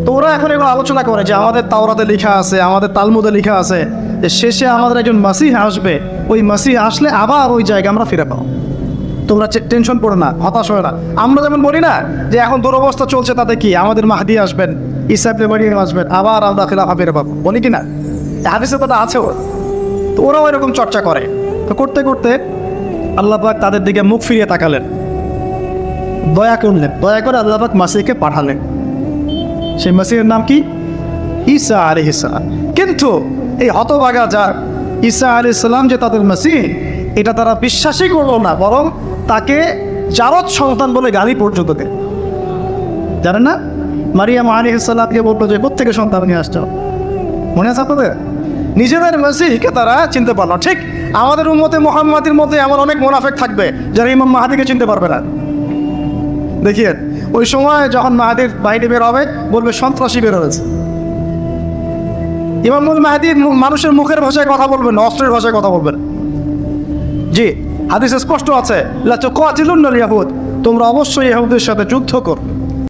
[SPEAKER 1] তো ওরা এখন এগুলো আলোচনা করে যে আমাদের তাওরাতে লেখা আছে, আমাদের তালমুদে লেখা আছে যে শেষে আমাদের একজন মাসিহ আসবে, ওই মাসিহ আসলে আবার ওই জায়গা আমরা ফিরে পাবো। তোমরা টেনশন করো না, হতাশ হয় না। আমরা যেমন বলি না যে এখন দুরবস্থা চলছে, তাতে কি আমাদের মাহদি আসবেন, ঈসা ইবনে মারইয়াম আসবেন, আবার আমরা খিলাফা ফিরে পাবো, বলি কি না? হাদিসে তো আছেও। তো ওরাও এরকম চর্চা করে। তো করতে করতে আল্লাহ পাক তাদের দিকে মুখ ফিরিয়ে তাকালেন, দয়া করে আল্লাহ পাক মাসিহকে পাঠালেন। সেই মাসিহের নাম কি? ঈসা আলাইহিস সালাম। কিন্তু এই হতভাগা যা ঈসা আলাইহিস সালাম যে তাদের মাসিহ, এটা তারা বিশ্বাসই করলো না, বরং তাকে জারদ সন্তান বলে গালি পর্যন্ত দেয়। জানেন না, মারিয়াম আলাইহিস সালামকে বললো যে কোত্থেকে সন্তান নিয়ে আসছো? মনে আছে আপনাদের? নিজেদের মাসিহকে তারা চিনতে পারলো। ঠিক আমাদের উম্মতে মুহাম্মাদির মধ্যে এমন অনেক মুনাফিক থাকবে যারা ইমাম মাহদিকে চিনতে পারবে না। দেখিয়ে ওই সময় যখন মাহদির বাহিনী বের হবে, বলবে সন্ত্রাসী বের হয়েছে। ইমামুল মাহদী মানুষের মুখের ভাষায় কথা বলবেন না, অস্ত্রের ভাষায় কথা বলবেন। জি, হাদিসে স্পষ্ট আছে লা তুকাতিলুন্নাল ইয়াহুদ, তোমরা অবশ্যই ইহুদের সাথে যুদ্ধ করো।